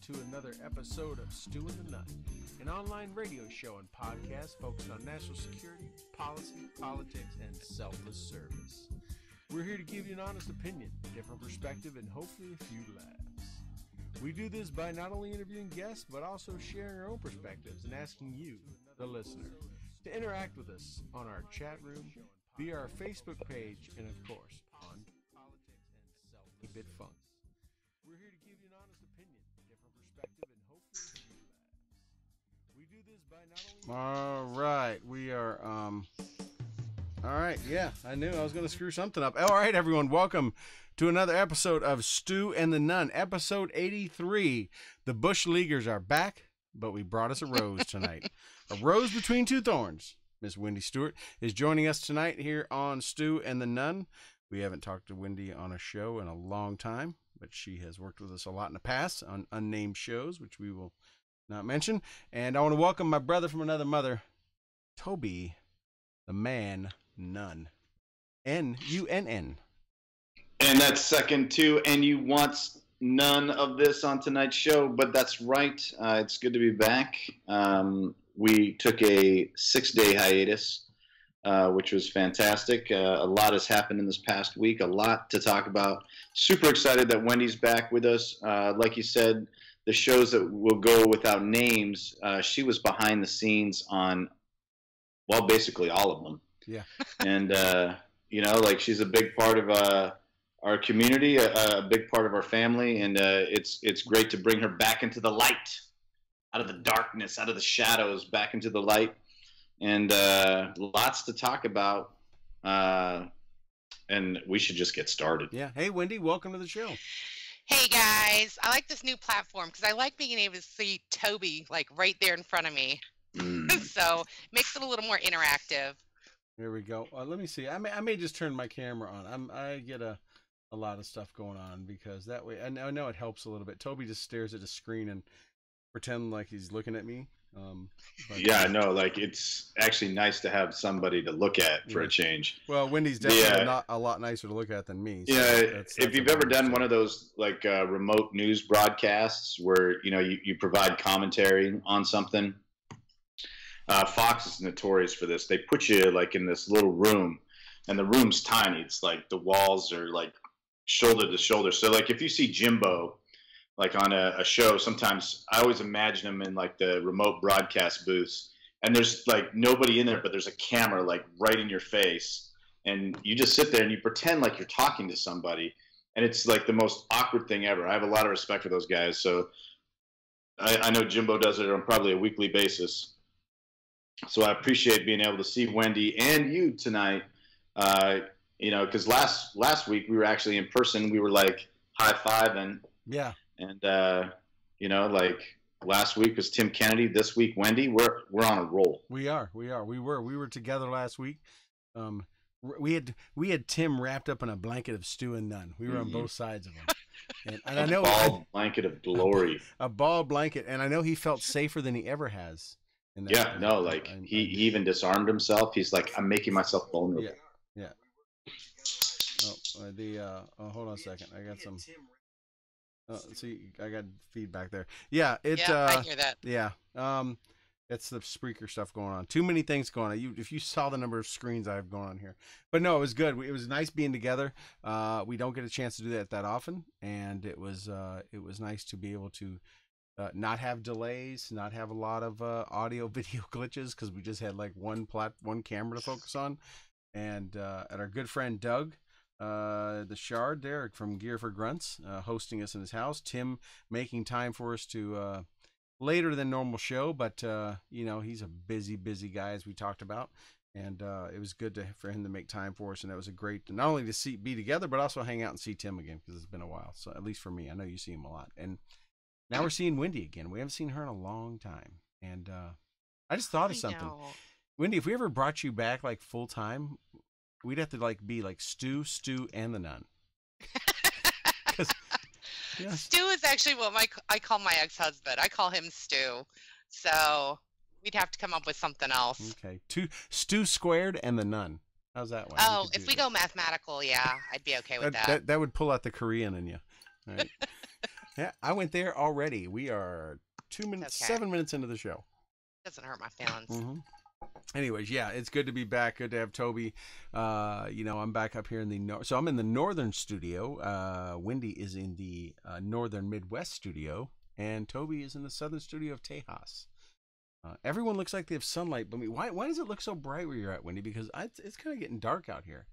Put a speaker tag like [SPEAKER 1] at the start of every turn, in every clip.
[SPEAKER 1] to another episode of Stew and the Nunn, an online radio show and podcast focused on national security, policy, politics, and selfless service. We're here to give you an honest opinion, different perspective, and hopefully a few laughs. We do this by not only interviewing guests, but also sharing our own perspectives and asking you, the listener, to interact with us on our chat room, via our Facebook page, and of course, on politics and self a bit fun. We're here to give you an honest opinion, different perspective, and hopefully a few laughs. We do this by not only... All right, we are, all right, yeah, I knew I was going to screw something up. All right, everyone, welcome to another episode of Stew and the Nunn, episode 83. The Bush Leaguers are back, but we brought us a rose tonight. A rose between two thorns. Miss Wendy Stewart is joining us tonight here on Stew and the Nunn. We haven't talked to Wendy on a show in a long time, but she has worked with us a lot in the past on unnamed shows, which we will not mention. And I want to welcome my brother from another mother, Toby, the man, Nunn. N-U-N-N.
[SPEAKER 2] And that's second too, and you want none of this on tonight's show, but that's right. It's good to be back. We took a 6-day hiatus, which was fantastic. A lot has happened in this past week, a lot to talk about. Super excited that Wendy's back with us. Like you said, the shows that will go without names, she was behind the scenes on, well, basically all of them.
[SPEAKER 1] Yeah.
[SPEAKER 2] And, you know, like she's a big part of our community, a big part of our family, and it's great to bring her back into the light, out of the darkness, out of the shadows, back into the light, and lots to talk about, and we should just get started.
[SPEAKER 1] Yeah. Hey, Wendy, welcome to the show.
[SPEAKER 3] Hey, guys. I like this new platform because I like being able to see Toby, like, right there in front of me. So it makes it a little more interactive.
[SPEAKER 1] There we go. Let me see. I may just turn my camera on. I get a lot of stuff going on because that way I know it helps a little bit. Toby just stares at the screen and pretend like he's looking at me.
[SPEAKER 2] Yeah, I know. Like it's actually nice to have somebody to look at for a change.
[SPEAKER 1] Well, Wendy's definitely not a lot nicer to look at than me. So
[SPEAKER 2] yeah,
[SPEAKER 1] that's
[SPEAKER 2] if you've ever done one of those like remote news broadcasts where you provide commentary on something. Fox is notorious for this. They put you like in this little room, and the room's tiny. It's like the walls are like shoulder to shoulder. So like if you see Jimbo like on a show, sometimes I always imagine him in like the remote broadcast booths, and there's like nobody in there, but there's a camera like right in your face, and you just sit there and you pretend like you're talking to somebody, and it's like the most awkward thing ever. I have a lot of respect for those guys. So I know Jimbo does it on probably a weekly basis. So I appreciate being able to see Wendy and you tonight, because last week we were actually in person. We were like high-fiving.
[SPEAKER 1] Yeah. And,
[SPEAKER 2] like last week was Tim Kennedy. This week, Wendy, we're on a roll.
[SPEAKER 1] We were together last week. We had Tim wrapped up in a blanket of Stew and Nunn. We were on both sides of him. And I know
[SPEAKER 2] ball blanket of glory.
[SPEAKER 1] A ball blanket. And I know he felt safer than he ever has.
[SPEAKER 2] Yeah, no, like he even disarmed himself. He's like, I'm making myself vulnerable.
[SPEAKER 1] Yeah. Hold on a second. I got some. See, I got feedback there. Yeah,
[SPEAKER 3] I hear that.
[SPEAKER 1] Yeah, it's the Spreaker stuff going on. Too many things going on. If you saw the number of screens I have going on here, but no, it was good. It was nice being together. We don't get a chance to do that often, and it was nice to be able to. Not have delays, not have a lot of audio video glitches because we just had like one camera to focus on, and our good friend Doug, the Shard there from Gear for Grunts, hosting us in his house. Tim making time for us to later than normal show, but he's a busy guy as we talked about, and it was good for him to make time for us, and that was a great not only to be together but also hang out and see Tim again because it's been a while. So at least for me, I know you see him a lot, and. Now we're seeing Wendy again. We haven't seen her in a long time. And I just thought of something. Wendy, if we ever brought you back like full time, we'd have to like be like Stew, and the Nunn.
[SPEAKER 3] Yes. Stew is actually what I call my ex-husband. I call him Stew. So we'd have to come up with something else.
[SPEAKER 1] Okay. Stew squared and the Nunn. How's that one?
[SPEAKER 3] Oh, if we go mathematical, yeah, I'd be okay with that.
[SPEAKER 1] That would pull out the Korean in you. Right? Yeah, I went there already. We are 2 minutes,
[SPEAKER 3] Okay.
[SPEAKER 1] 7 minutes into the show.
[SPEAKER 3] Doesn't hurt my feelings.
[SPEAKER 1] Mm-hmm. Anyways, yeah, it's good to be back. Good to have Toby. I'm back up here in the so I'm in the northern studio. Wendy is in the northern Midwest studio, and Toby is in the southern studio of Tejas. Everyone looks like they have sunlight, but why does it look so bright where you're at, Wendy? Because it's kind of getting dark out here.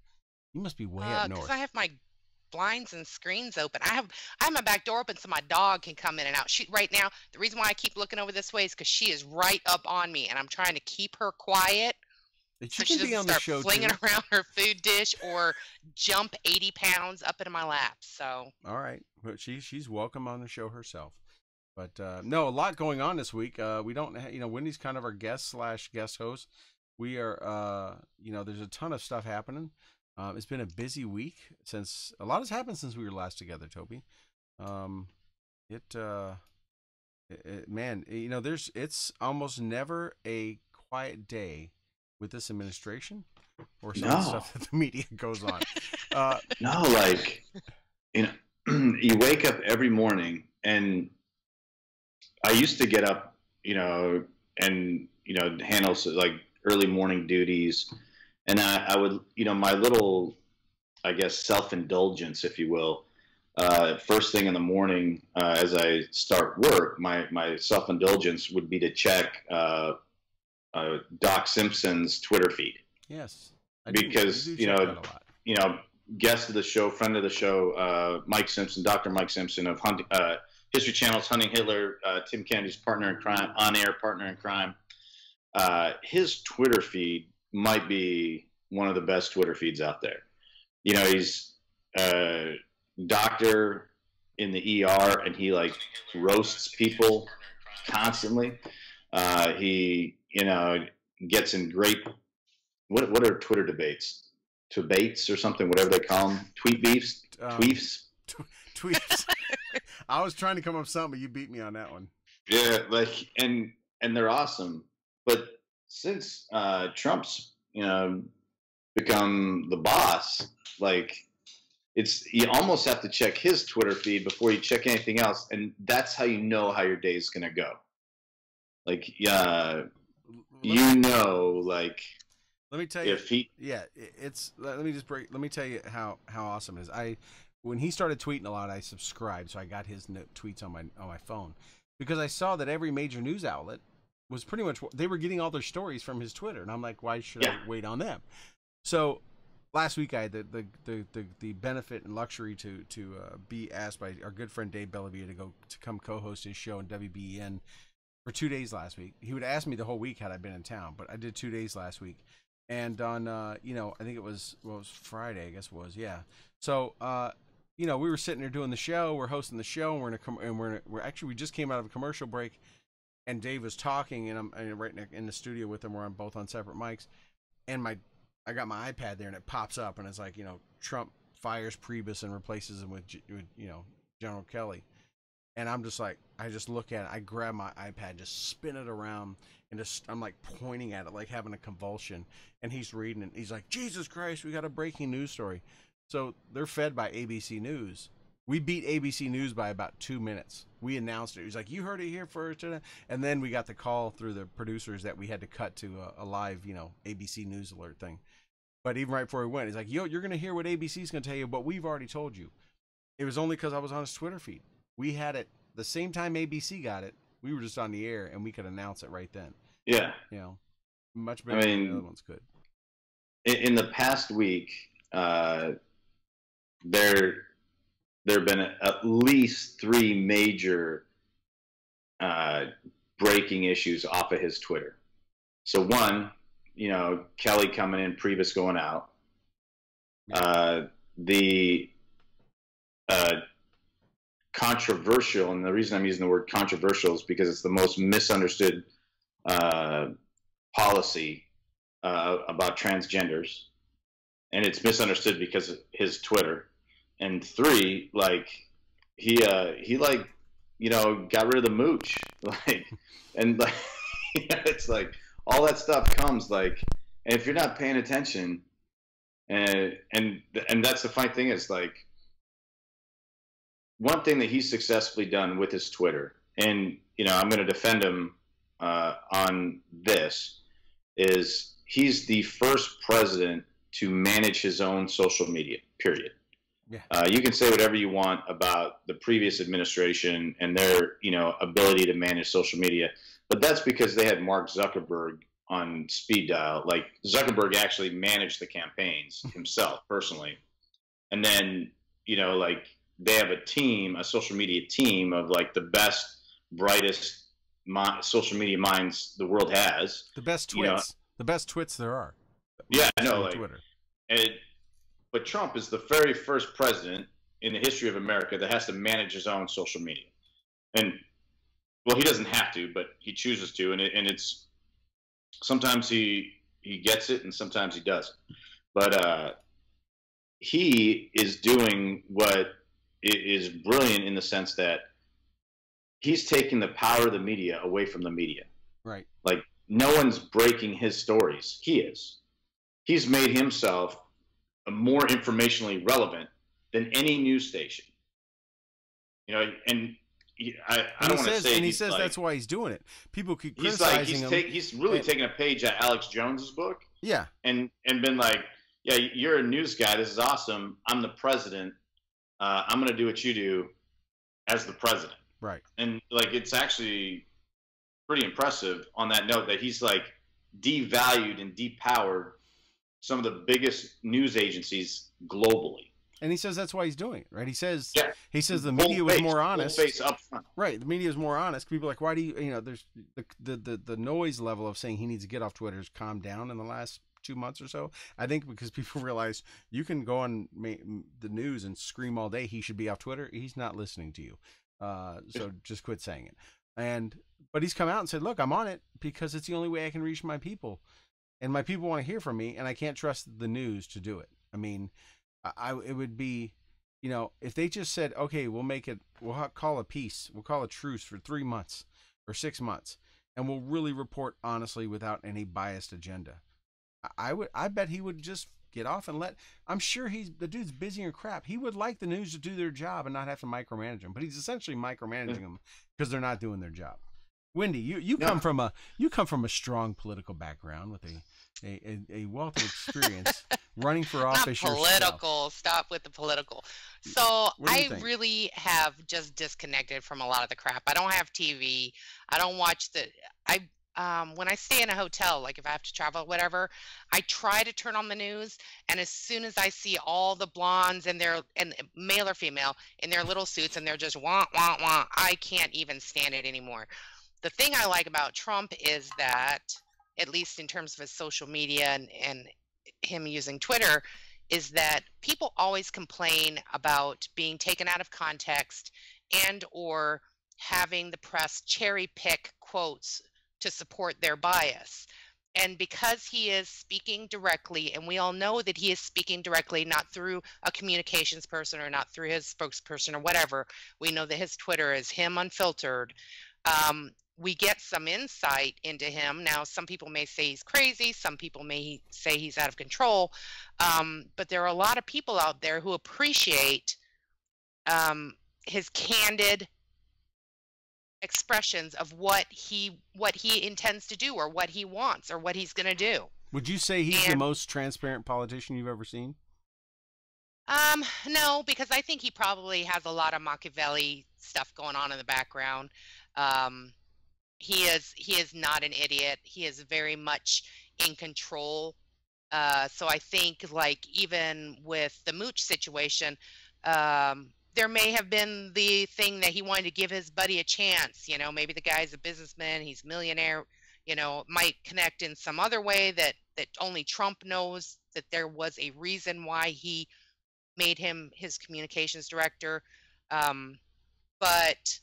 [SPEAKER 1] You must be way up north.
[SPEAKER 3] Because I have my blinds and screens open. I have my back door open so my dog can come in and out. She right now, the reason why I keep looking over this way is because she is right up on me, and I'm trying to keep her quiet.
[SPEAKER 1] She can be on the show
[SPEAKER 3] flinging
[SPEAKER 1] too.
[SPEAKER 3] around her food dish or jump 80 pounds up into my lap. So
[SPEAKER 1] all right, but she's welcome on the show herself. But no, a lot going on this week. We don't, Wendy's kind of our guest host. We are, there's a ton of stuff happening. It's been a busy week since a lot has happened since we were last together, Toby. It's almost never a quiet day with this administration or some of the stuff that the media goes on.
[SPEAKER 2] You wake up every morning, and I used to get up, and handle like early morning duties. And I would, my little, I guess, self-indulgence, if you will, first thing in the morning as I start work, my self-indulgence would be to check Doc Simpson's Twitter feed.
[SPEAKER 1] Yes.
[SPEAKER 2] Because, guest of the show, friend of the show, Mike Simpson, Dr. Mike Simpson of History Channel's Hunting Hitler, Tim Kennedy's partner in crime, on-air partner in crime. His Twitter feed might be one of the best Twitter feeds out there. He's a doctor in the ER, and he roasts people constantly. He gets in great what are Twitter debates or something, whatever they call them, tweets.
[SPEAKER 1] I was trying to come up with something, but you beat me on that one.
[SPEAKER 2] Yeah, and they're awesome, but since Trump's become the boss, you almost have to check his Twitter feed before you check anything else, and that's how you know how your day is gonna go. Let me tell you.
[SPEAKER 1] Let me tell you how awesome it is. When he started tweeting a lot, I subscribed, so I got his tweets on my phone, because I saw that every major news outlet was pretty much, they were getting all their stories from his Twitter, and I'm like, why should I wait on them? So last week I had the benefit and luxury to be asked by our good friend Dave Bellavia to come co-host his show in WBEN for 2 days last week. He would ask me the whole week had I been in town, but I did 2 days last week. And on I think it was Friday, I guess it was, yeah. So we were sitting there doing the show, we're hosting the show, and we just came out of a commercial break, and Dave was talking, and I'm right in the studio with him. We're both on separate mics, and I got my iPad there, and it pops up, and it's like, Trump fires Priebus and replaces him with General Kelly. And I'm just like, I just look at it, I grab my iPad, just spin it around, and I'm like pointing at it, like having a convulsion. And he's reading it. He's like, Jesus Christ, we got a breaking news story. So they're fed by ABC News. We beat ABC News by about 2 minutes. We announced it. He's like, you heard it here first. And then we got the call through the producers that we had to cut to a live, ABC News alert thing. But even right before we went, he's like, you're going to hear what ABC's going to tell you, but we've already told you. It was only because I was on his Twitter feed. We had it the same time ABC got it. We were just on the air, and we could announce it right then.
[SPEAKER 2] Yeah.
[SPEAKER 1] Much better than the other ones could.
[SPEAKER 2] In the past week, there have been at least 3 major breaking issues off of his Twitter. So one, Kelly coming in, Priebus going out. The controversial, and the reason I'm using the word controversial is because it's the most misunderstood policy about transgenders, and it's misunderstood because of his Twitter. And 3, he got rid of the mooch, it's like all that stuff comes and if you're not paying attention, and that's the funny thing is one thing that he's successfully done with his Twitter, and I'm going to defend him on this, is he's the first president to manage his own social media. Period. Yeah. You can say whatever you want about the previous administration and their ability to manage social media, but that's because they had Mark Zuckerberg on speed dial. Like, Zuckerberg actually managed the campaigns himself personally, and then like, they have a social media team of like the best, brightest social media minds the world has.
[SPEAKER 1] The best twits. The best twits there are.
[SPEAKER 2] Yeah, I know. Like, Twitter. But Trump is the very first president in the history of America that has to manage his own social media. And, well, he doesn't have to, but he chooses to. And it's sometimes he gets it and sometimes he doesn't. But he is doing what is brilliant in the sense that he's taking the power of the media away from the media.
[SPEAKER 1] Right.
[SPEAKER 2] Like, no one's breaking his stories. He is. He's made himself more informationally relevant than any news station. And I don't want to say.
[SPEAKER 1] And he says like, that's why he's doing it. People keep criticizing him.
[SPEAKER 2] He's really taken a page out of Alex Jones's book.
[SPEAKER 1] Yeah.
[SPEAKER 2] And been like, yeah, you're a news guy. This is awesome. I'm the president. I'm going to do what you do as the president.
[SPEAKER 1] Right.
[SPEAKER 2] And like, it's actually pretty impressive on that note that he's like devalued and depowered some of the biggest news agencies globally. And
[SPEAKER 1] he says that's why he's doing it, right? He says the
[SPEAKER 2] Full
[SPEAKER 1] media was
[SPEAKER 2] face,
[SPEAKER 1] more honest.
[SPEAKER 2] Full face up front.
[SPEAKER 1] Right. The media is more honest. People are like, why do you there's the noise level of saying he needs to get off Twitter has calmed down in the last 2 months or so. I think because people realize you can go on the news and scream all day he should be off Twitter. He's not listening to you. So just quit saying it. But he's come out and said, look, I'm on it because it's the only way I can reach my people. And my people want to hear from me, and I can't trust the news to do it. I mean, it would be, if they just said, okay, we'll call a peace, we'll call a truce for 3 months or 6 months, and we'll really report honestly without any biased agenda. I bet he would just get off and I'm sure the dude's busy and crap. He would like the news to do their job and not have to micromanage them, but he's essentially micromanaging them because they're not doing their job. Wendy, you come from a strong political background with a wealth of experience running for office.
[SPEAKER 3] Not political.
[SPEAKER 1] Yourself.
[SPEAKER 3] Stop with the political. So I really have just disconnected from a lot of the crap. I don't have TV. I don't watch when I stay in a hotel, like if I have to travel, whatever, I try to turn on the news, and as soon as I see all the blondes and male or female in their little suits and they're just wah wah wah, I can't even stand it anymore. The thing I like about Trump is that, at least in terms of his social media and him using Twitter, is that people always complain about being taken out of context and or having the press cherry pick quotes to support their bias. And because he is speaking directly, and we all know that he is speaking directly, not through a communications person or not through his spokesperson or whatever, we know that his Twitter is him unfiltered. We get some insight into him. Now, some people may say he's crazy. Some people may say he's out of control. But there are a lot of people out there who appreciate his candid expressions of what he intends to do or what he wants or what he's going to do.
[SPEAKER 1] Would you say he's the most transparent politician you've ever seen?
[SPEAKER 3] No, because I think he probably has a lot of Machiavelli stuff going on in the background. He is not an idiot. He is very much in control. So I think, like, even with the Mooch situation, there may have been the thing that he wanted to give his buddy a chance. You know, maybe the guy's a businessman, he's a millionaire, you know, might connect in some other way that only Trump knows, that there was a reason why he made him his communications director. But,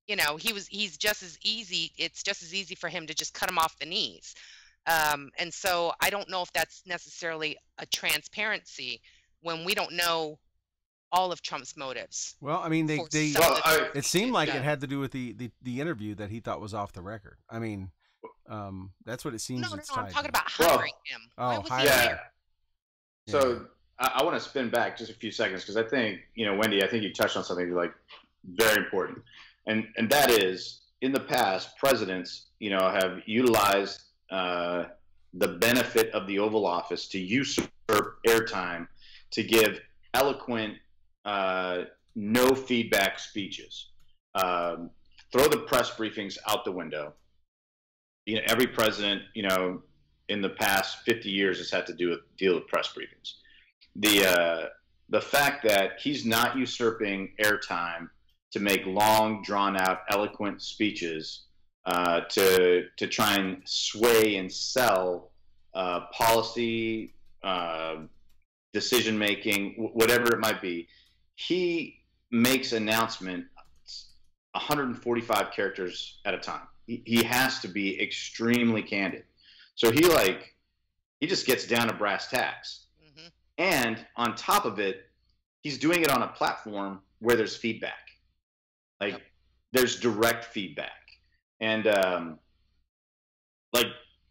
[SPEAKER 3] you know, he's just as easy. It's just as easy for him to just cut him off the knees. And so I don't know if that's necessarily a transparency when we don't know all of Trump's motives.
[SPEAKER 1] Well, I mean, it seemed like it had to do with the interview that he thought was off the record. I mean, that's what it seems.
[SPEAKER 3] No, I'm talking about hiring him.
[SPEAKER 1] Oh,
[SPEAKER 2] yeah. So I want to spin back just a few seconds because I think, Wendy, I think you touched on something like very important, and that is in the past, presidents, have utilized the benefit of the Oval Office to usurp airtime to give eloquent, no feedback speeches. Throw the press briefings out the window. Every president, in the past 50 years has had to deal with press briefings. The fact that he's not usurping airtime to make long, drawn-out, eloquent speeches to try and sway and sell policy, decision-making, whatever it might be, he makes announcement 145 characters at a time. He has to be extremely candid. So he just gets down to brass tacks. Mm-hmm. And on top of it, he's doing it on a platform where there's feedback. There's direct feedback. And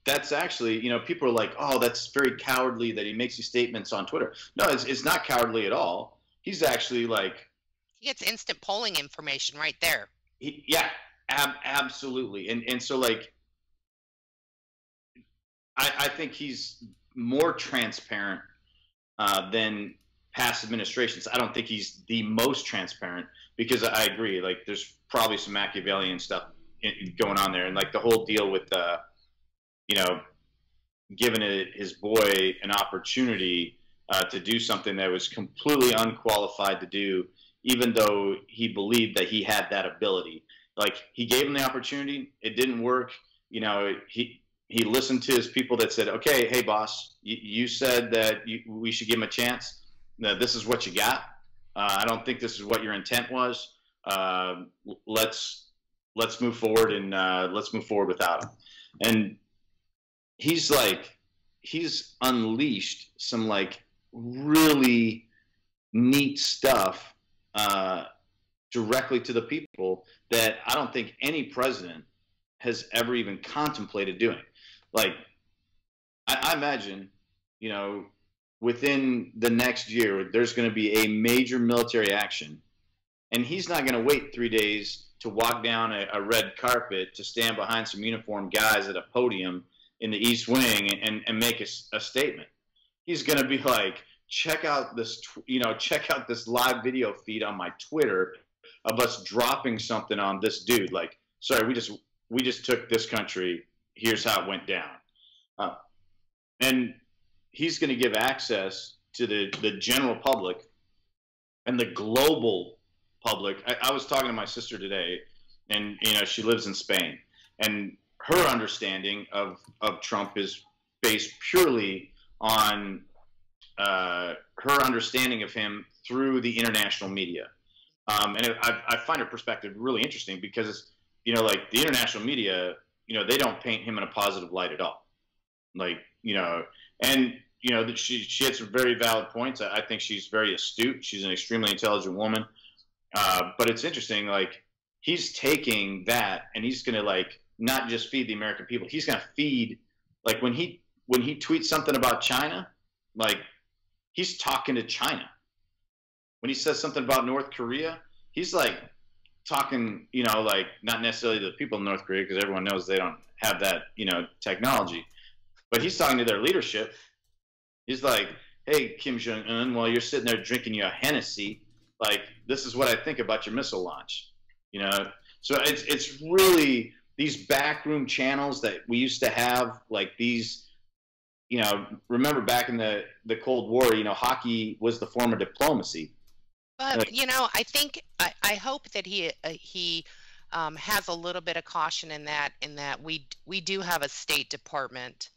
[SPEAKER 2] that's actually, people are like, oh, that's very cowardly that he makes these statements on Twitter. No, it's not cowardly at all. He's actually
[SPEAKER 3] he gets instant polling information right there.
[SPEAKER 2] Absolutely. And so I think he's more transparent than past administrations. I don't think he's the most transparent because I agree. There's probably some Machiavellian stuff going on there, and the whole deal with giving his boy an opportunity to do something that was completely unqualified to do, even though he believed that he had that ability. He gave him the opportunity, it didn't work. He listened to his people that said, okay, hey boss, you said that we should give him a chance. This is what you got. I don't think this is what your intent was. Let's move forward, and let's move forward without him. And he's unleashed some really neat stuff directly to the people that I don't think any president has ever even contemplated doing. I imagine, within the next year, there's going to be a major military action, and he's not going to wait 3 days to walk down a red carpet to stand behind some uniformed guys at a podium in the East Wing and make a statement. He's going to be like, check out this live video feed on my Twitter of us dropping something on this dude. Sorry, we just took this country. Here's how it went down. And he's going to give access to the general public and the global public. I was talking to my sister today, and she lives in Spain, and her understanding of Trump is based purely on her understanding of him through the international media. And I find her perspective really interesting because, the international media, they don't paint him in a positive light at all. She had some very valid points. I think she's very astute. She's an extremely intelligent woman. But it's interesting, he's taking that and he's going to not just feed the American people. He's going to feed, when he tweets something about China, he's talking to China. When he says something about North Korea, he's talking, not necessarily to the people in North Korea, because everyone knows they don't have that, technology. But he's talking to their leadership. He's like, hey, Kim Jong-un, while you're sitting there drinking your Hennessy, this is what I think about your missile launch. So it's really these backroom channels that we used to have, these, remember back in the Cold War, hockey was the form of diplomacy.
[SPEAKER 3] But I think I hope that he has a little bit of caution in that we do have a State Department.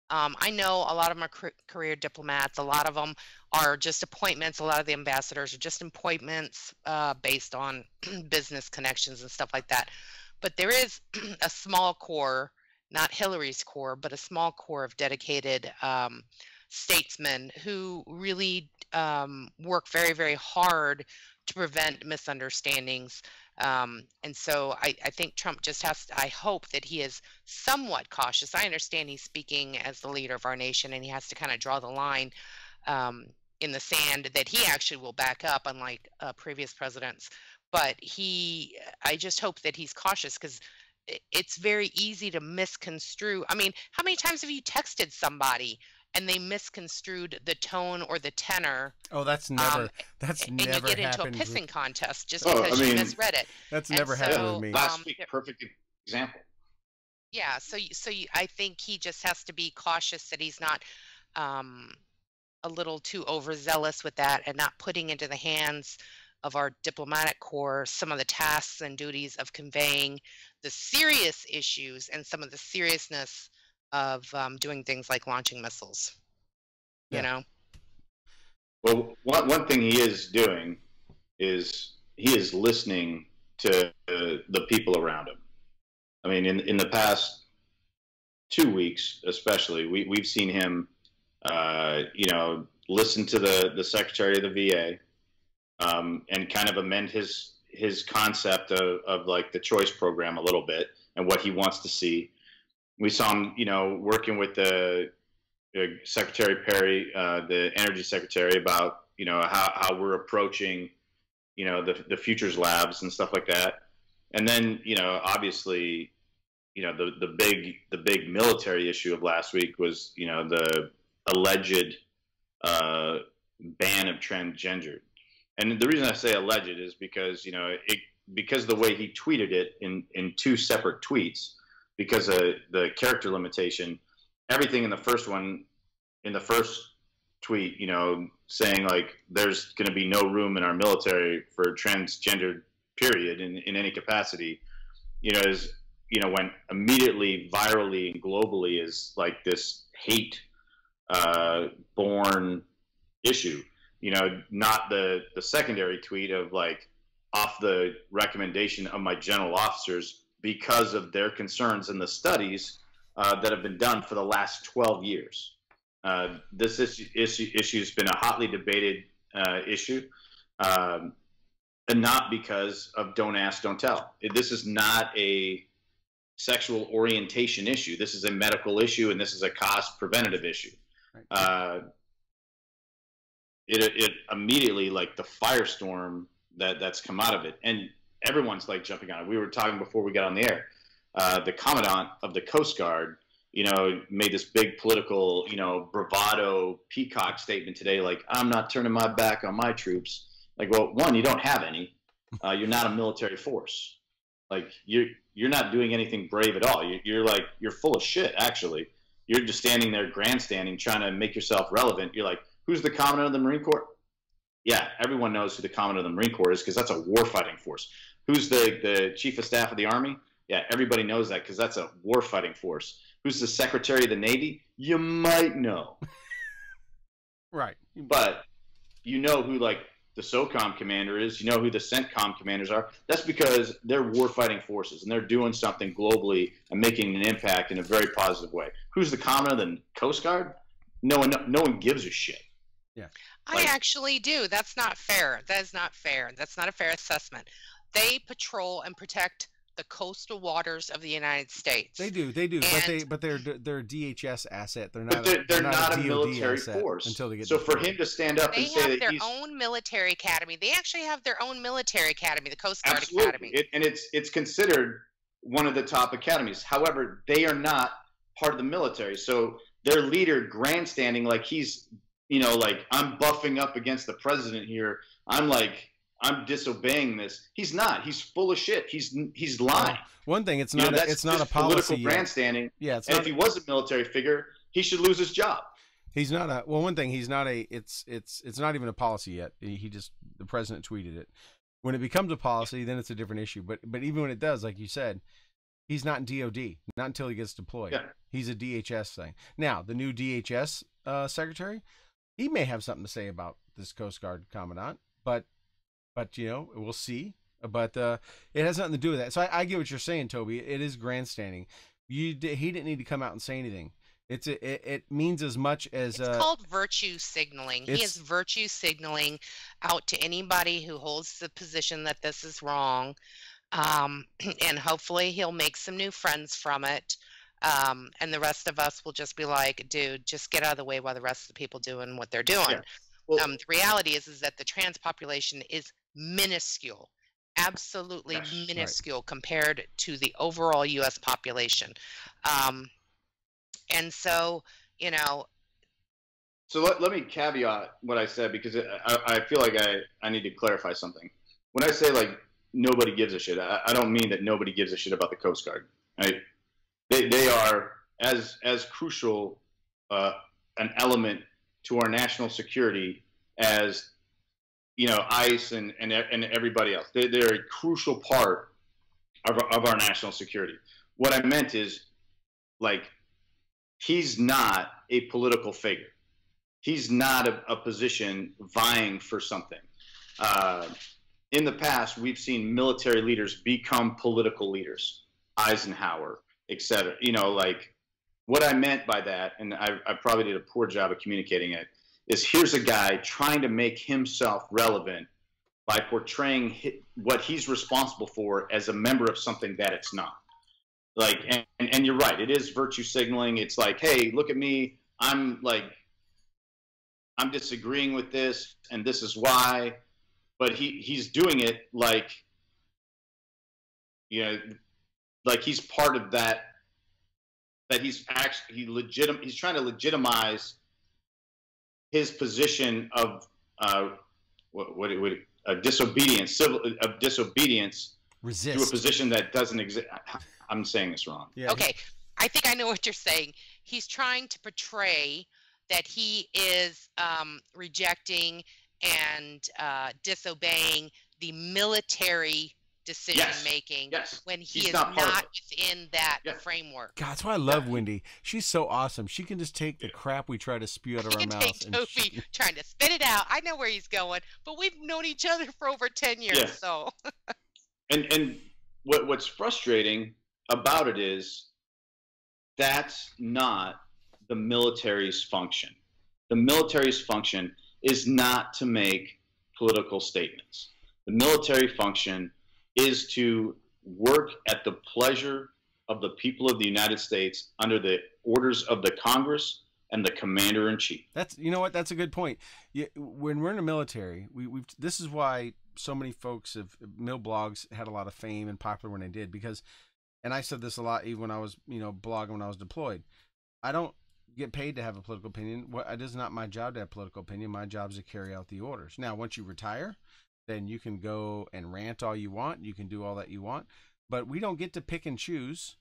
[SPEAKER 3] I know a lot of them are career diplomats. A lot of them are just appointments. A lot of the ambassadors are just appointments based on business connections and stuff like that. But there is a small core, not Hillary's core, but a small core of dedicated statesmen who really work very, very hard to prevent misunderstandings. And so I think Trump just I hope that he is somewhat cautious. I understand he's speaking as the leader of our nation and he has to kind of draw the line in the sand that he actually will back up, unlike previous presidents. But I just hope that he's cautious, because it's very easy to misconstrue. I mean, how many times have you texted somebody and they misconstrued the tone or the tenor?
[SPEAKER 1] Oh, that's never
[SPEAKER 3] and you get into a pissing contest just because you misread it.
[SPEAKER 1] That's never happened with me.
[SPEAKER 2] Last week, perfect example.
[SPEAKER 3] Yeah, so I think he just has to be cautious that he's not a little too overzealous with that, and not putting into the hands of our diplomatic corps some of the tasks and duties of conveying the serious issues and some of the seriousness of doing things like launching missiles. You know?
[SPEAKER 2] Well, one thing he is doing is he is listening to the people around him. I mean, in the past 2 weeks, especially, we've seen him, listen to the Secretary of the VA, and kind of amend his concept of like the choice program a little bit and what he wants to see. We saw him, working with the Secretary Perry, the Energy Secretary, about how we're approaching the futures labs and stuff like that. And then obviously the big military issue of last week was the alleged ban of transgender. And the reason I say alleged is because because the way he tweeted it in 2 separate tweets, because of the character limitation, everything in the first tweet, saying like there's going to be no room in our military for transgender period in any capacity, went immediately virally and globally as like this hate born issue. Not the secondary tweet of like off the recommendation of my general officers because of their concerns and the studies that have been done for the last 12 years. This issue has been a hotly debated issue, and not because of don't ask, don't tell. This is not a sexual orientation issue. This is a medical issue, and this is a cost preventative issue. Right. It immediately, like the firestorm that's come out of it, and everyone's like jumping on it. We were talking before we got on the air. The commandant of the Coast Guard, made this big political, bravado peacock statement today, like, I'm not turning my back on my troops. Like, well, one, you don't have any. You're not a military force. Like, you're not doing anything brave at all. You're full of shit, actually. You're just standing there grandstanding, trying to make yourself relevant. You're like, who's the commandant of the Marine Corps? Yeah, everyone knows who the commandant of the Marine Corps is, because that's a warfighting force. Who's the chief of staff of the Army? Yeah, everybody knows that, because that's a warfighting force. Who's the Secretary of the Navy? You might know.
[SPEAKER 1] Right.
[SPEAKER 2] But you know who, like, the SOCOM commander is. You know who the CENTCOM commanders are. That's because they're warfighting forces, and they're doing something globally and making an impact in a very positive way. Who's the commandant of the Coast Guard? No one gives a shit.
[SPEAKER 1] Yeah.
[SPEAKER 3] I actually do. That's not fair. That is not fair. That's not a fair assessment. They patrol and protect the coastal waters of the United States.
[SPEAKER 1] They do. But they're a DHS asset. They're not.
[SPEAKER 2] They're not a military force
[SPEAKER 1] until they get.
[SPEAKER 2] So for him to stand up and say that
[SPEAKER 3] they have their own military academy. They actually have their own military academy, the Coast Guard Academy.
[SPEAKER 2] And it's considered one of the top academies. However, they are not part of the military. So their leader grandstanding like he's, like, I'm buffing up against the president here. I'm disobeying this. He's not. He's full of shit. He's lying.
[SPEAKER 1] One thing, it's not a policy.
[SPEAKER 2] Political grandstanding.
[SPEAKER 1] Yeah,
[SPEAKER 2] and if he was a military figure, he should lose his job.
[SPEAKER 1] He's not a. Well, one thing, he's not a. It's not even a policy yet. The president tweeted it. When it becomes a policy, then it's a different issue. But even when it does, like you said, he's not in DOD. Not until he gets deployed. Yeah. He's a DHS thing. Now, the new DHS secretary, he may have something to say about this Coast Guard commandant, but we'll see. But it has nothing to do with that. So I get what you're saying, Toby. It is grandstanding. He didn't need to come out and say anything. It means as much as
[SPEAKER 3] it's called virtue signaling. He is virtue signaling out to anybody who holds the position that this is wrong, and hopefully he'll make some new friends from it. And the rest of us will just be like, dude, just get out of the way while the rest of the people doing what they're doing. Yeah.
[SPEAKER 2] Well,
[SPEAKER 3] The reality is that the trans population is minuscule, absolutely
[SPEAKER 2] yes,
[SPEAKER 3] minuscule compared to the overall U.S. population. And so, you know,
[SPEAKER 2] So let me caveat what I said, because I feel like I need to clarify something. When I say like nobody gives a shit, I don't mean that nobody gives a shit about the Coast Guard. Right? They are as crucial an element to our national security as, you know, ICE and everybody else. They're a crucial part of our national security. What I meant is, like, he's not a political figure. He's not a position vying for something. In the past, we've seen military leaders become political leaders, Eisenhower, etc. You know, like, what I meant by that, and I probably did a poor job of communicating it, is here's a guy trying to make himself relevant by portraying what he's responsible for as a member of something that it's not. Like, and you're right, it is virtue signaling. It's like, hey, look at me. I'm disagreeing with this, and this is why. But he's doing it like, you know, like he's part of that. That he's actually he's trying to legitimize his position of disobedience, disobedience.
[SPEAKER 1] Resist.
[SPEAKER 2] To a position that doesn't exist. I'm saying this wrong.
[SPEAKER 3] Yeah. Okay, I think I know what you're saying. He's trying to portray that he is rejecting and disobeying the military decision making when he is not within that framework.
[SPEAKER 1] God, that's why I love Wendy. She's so awesome. She can just take the crap we try to spew out of our mouths.
[SPEAKER 3] Toby trying to spit it out. I know where he's going, but we've known each other for over 10 years, so.
[SPEAKER 2] And what's frustrating about it is that's not the military's function. The military's function is not to make political statements. The military function is to work at the pleasure of the people of the United States under the orders of the Congress and the commander-in-chief.
[SPEAKER 1] That's, you know what, that's a good point. When we're in the military, we've this is why so many folks have, mil blogs had a lot of fame and popular when they did, because, and I said this a lot even when I was, you know, blogging when I was deployed, I don't get paid to have a political opinion. It is not my job to have a political opinion. My job is to carry out the orders. Now, once you retire, then you can go and rant all you want. You can do all that you want, but we don't get to pick and choose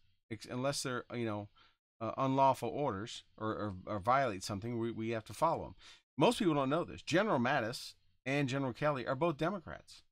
[SPEAKER 1] unless they're, you know, unlawful orders or violate something. We have to follow them. Most people don't know this. General Mattis and General Kelly are both Democrats.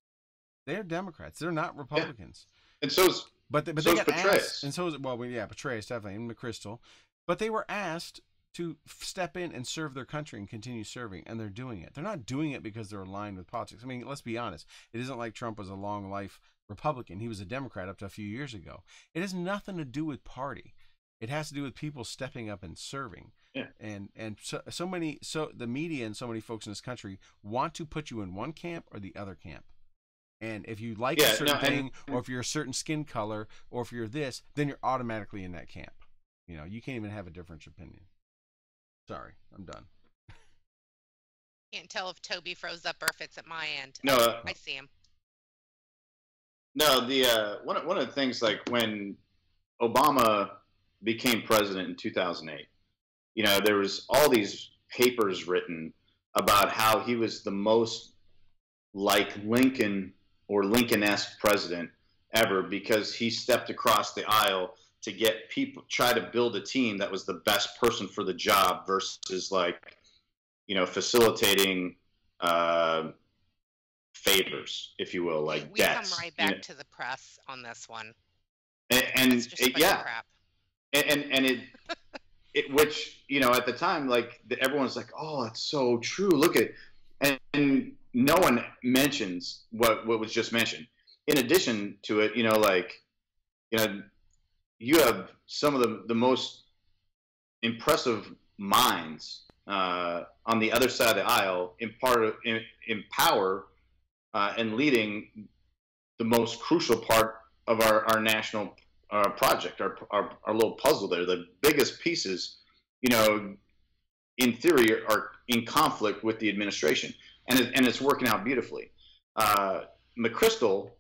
[SPEAKER 1] They're Democrats. They're not Republicans.
[SPEAKER 2] Yeah. And so is,
[SPEAKER 1] but they got asked, and so is, well, yeah, Petraeus definitely, and McChrystal, but they were asked to step in and serve their country and continue serving, and they're doing it. They're not doing it because they're aligned with politics. I mean, let's be honest. It isn't like Trump was a long life Republican. He was a Democrat up to a few years ago. It has nothing to do with party. It has to do with people stepping up and serving.
[SPEAKER 2] Yeah.
[SPEAKER 1] And so the media and so many folks in this country want to put you in one camp or the other camp. And if you like a certain thing, or if you're a certain skin color, or if you're this, then you're automatically in that camp. You know, you can't even have a different opinion. Sorry, I'm done.
[SPEAKER 3] Can't tell if Toby froze up or if it's at my end.
[SPEAKER 2] No,
[SPEAKER 3] I see him.
[SPEAKER 2] No, the one of the things, like when Obama became president in 2008, you know, there was all these papers written about how he was the most like Lincoln or Lincoln-esque president ever, because he stepped across the aisle to get people, try to build a team that was the best person for the job versus, like, you know, facilitating favors, if you will, like
[SPEAKER 3] we
[SPEAKER 2] debts.
[SPEAKER 3] Come right back to the press on this one.
[SPEAKER 2] And yeah, and it which, you know, at the time, like, everyone's like, oh, it's so true. Look at, and no one mentions what was just mentioned. In addition to it, you know, like, you know, you have some of the most impressive minds on the other side of the aisle in power and leading the most crucial part of our national project, our little puzzle there. The biggest pieces, you know, in theory, are in conflict with the administration, and it's working out beautifully. McChrystal,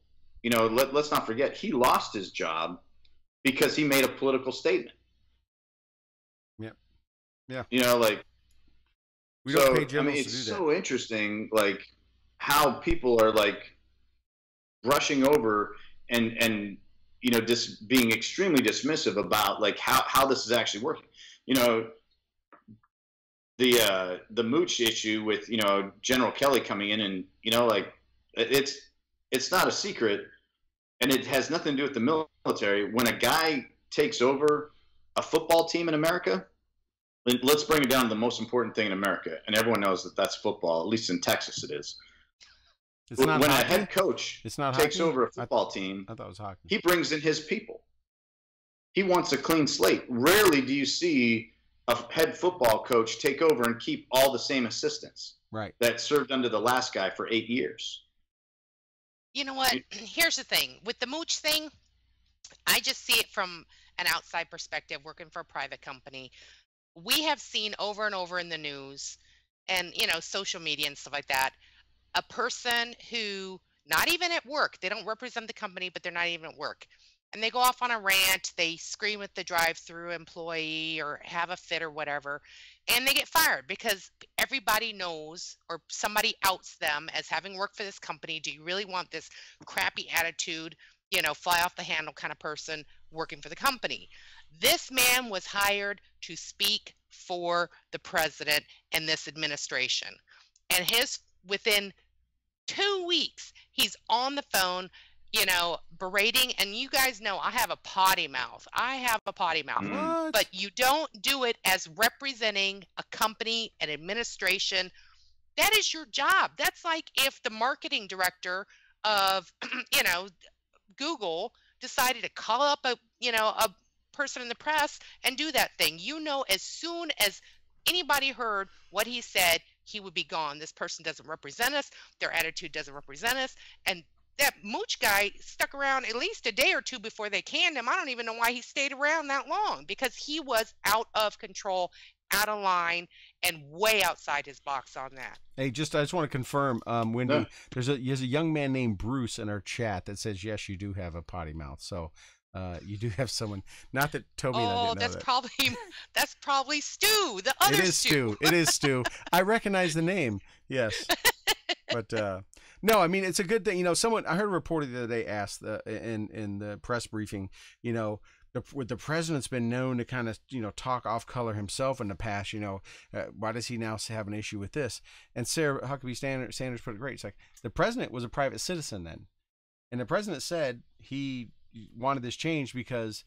[SPEAKER 2] let's not forget, he lost his job because he made a political statement.
[SPEAKER 1] Yeah.
[SPEAKER 2] We don't pay generals to do that. It's so interesting, like how people are like brushing over and just being extremely dismissive about like how this is actually working. The mooch issue with General Kelly coming in, and it's not a secret, and it has nothing to do with the military. When a guy takes over a football team in America, let's bring it down to the most important thing in America, and everyone knows that that's football. At least in Texas, it is. When a head coach takes over a football team,
[SPEAKER 1] I thought it was hockey.
[SPEAKER 2] He brings in his people. He wants a clean slate. Rarely do you see a head football coach take over and keep all the same assistants that served under the last guy for 8 years.
[SPEAKER 3] You know what? Here's the thing. With the mooch thing, I just see it from an outside perspective, working for a private company. We have seen over and over in the news and, social media and stuff like that, a person who, not even at work, they don't represent the company, but they're not even at work. And they go off on a rant, they scream at the drive-through employee or have a fit or whatever, and they get fired because everybody knows, or somebody outs them as having worked for this company. Do you really want this crappy attitude, fly off the handle kind of person working for the company? This man was hired to speak for the president and this administration. And within 2 weeks, he's on the phone, berating, and you guys know I have a potty mouth. But you don't do it as representing a company, an administration. That is your job. That's like if the marketing director of, Google decided to call up a person in the press and do that thing. As soon as anybody heard what he said, he would be gone. This person doesn't represent us. Their attitude doesn't represent us. And that mooch guy stuck around at least a day or two before they canned him. I don't even know why he stayed around that long, because he was out of control, out of line, and way outside his box on that.
[SPEAKER 1] Hey, I just want to confirm, Wendy, there's a young man named Bruce in our chat that says, yes, you do have a potty mouth. So you do have someone, not that Toby and I didn't know that.
[SPEAKER 3] That's probably Stu, the other Stu.
[SPEAKER 1] It is Stu. I recognize the name. Yes. But no, I mean, it's a good thing. I heard a reporter the other day asked in the press briefing, the president's been known to kind of, talk off color himself in the past, why does he now have an issue with this? And Sarah Huckabee Sanders put it great. It's like, the president was a private citizen then. And the president said he wanted this change because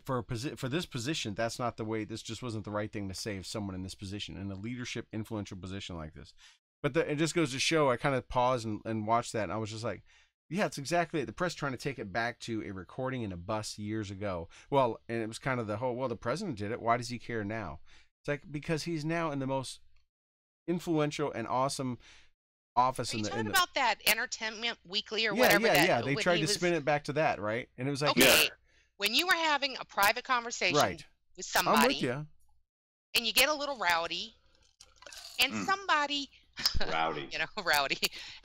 [SPEAKER 1] for this position, that's not the way, this just wasn't the right thing to say of someone in this position, in a leadership influential position like this. But it just goes to show, I kind of paused and watched that, and I was just like, yeah, it's exactly it. The press trying to take it back to a recording in a bus years ago. Well, and it was kind of the whole, the president did it. Why does he care now? It's like, because he's now in the most influential and awesome office. Are you
[SPEAKER 3] talking about that Entertainment Weekly or whatever?
[SPEAKER 1] Yeah. They tried to spin it back to that, right? And it was like,
[SPEAKER 3] okay, when you were having a private conversation with somebody,
[SPEAKER 1] I'm with you,
[SPEAKER 3] and you get a little rowdy, and somebody...
[SPEAKER 2] Rowdy.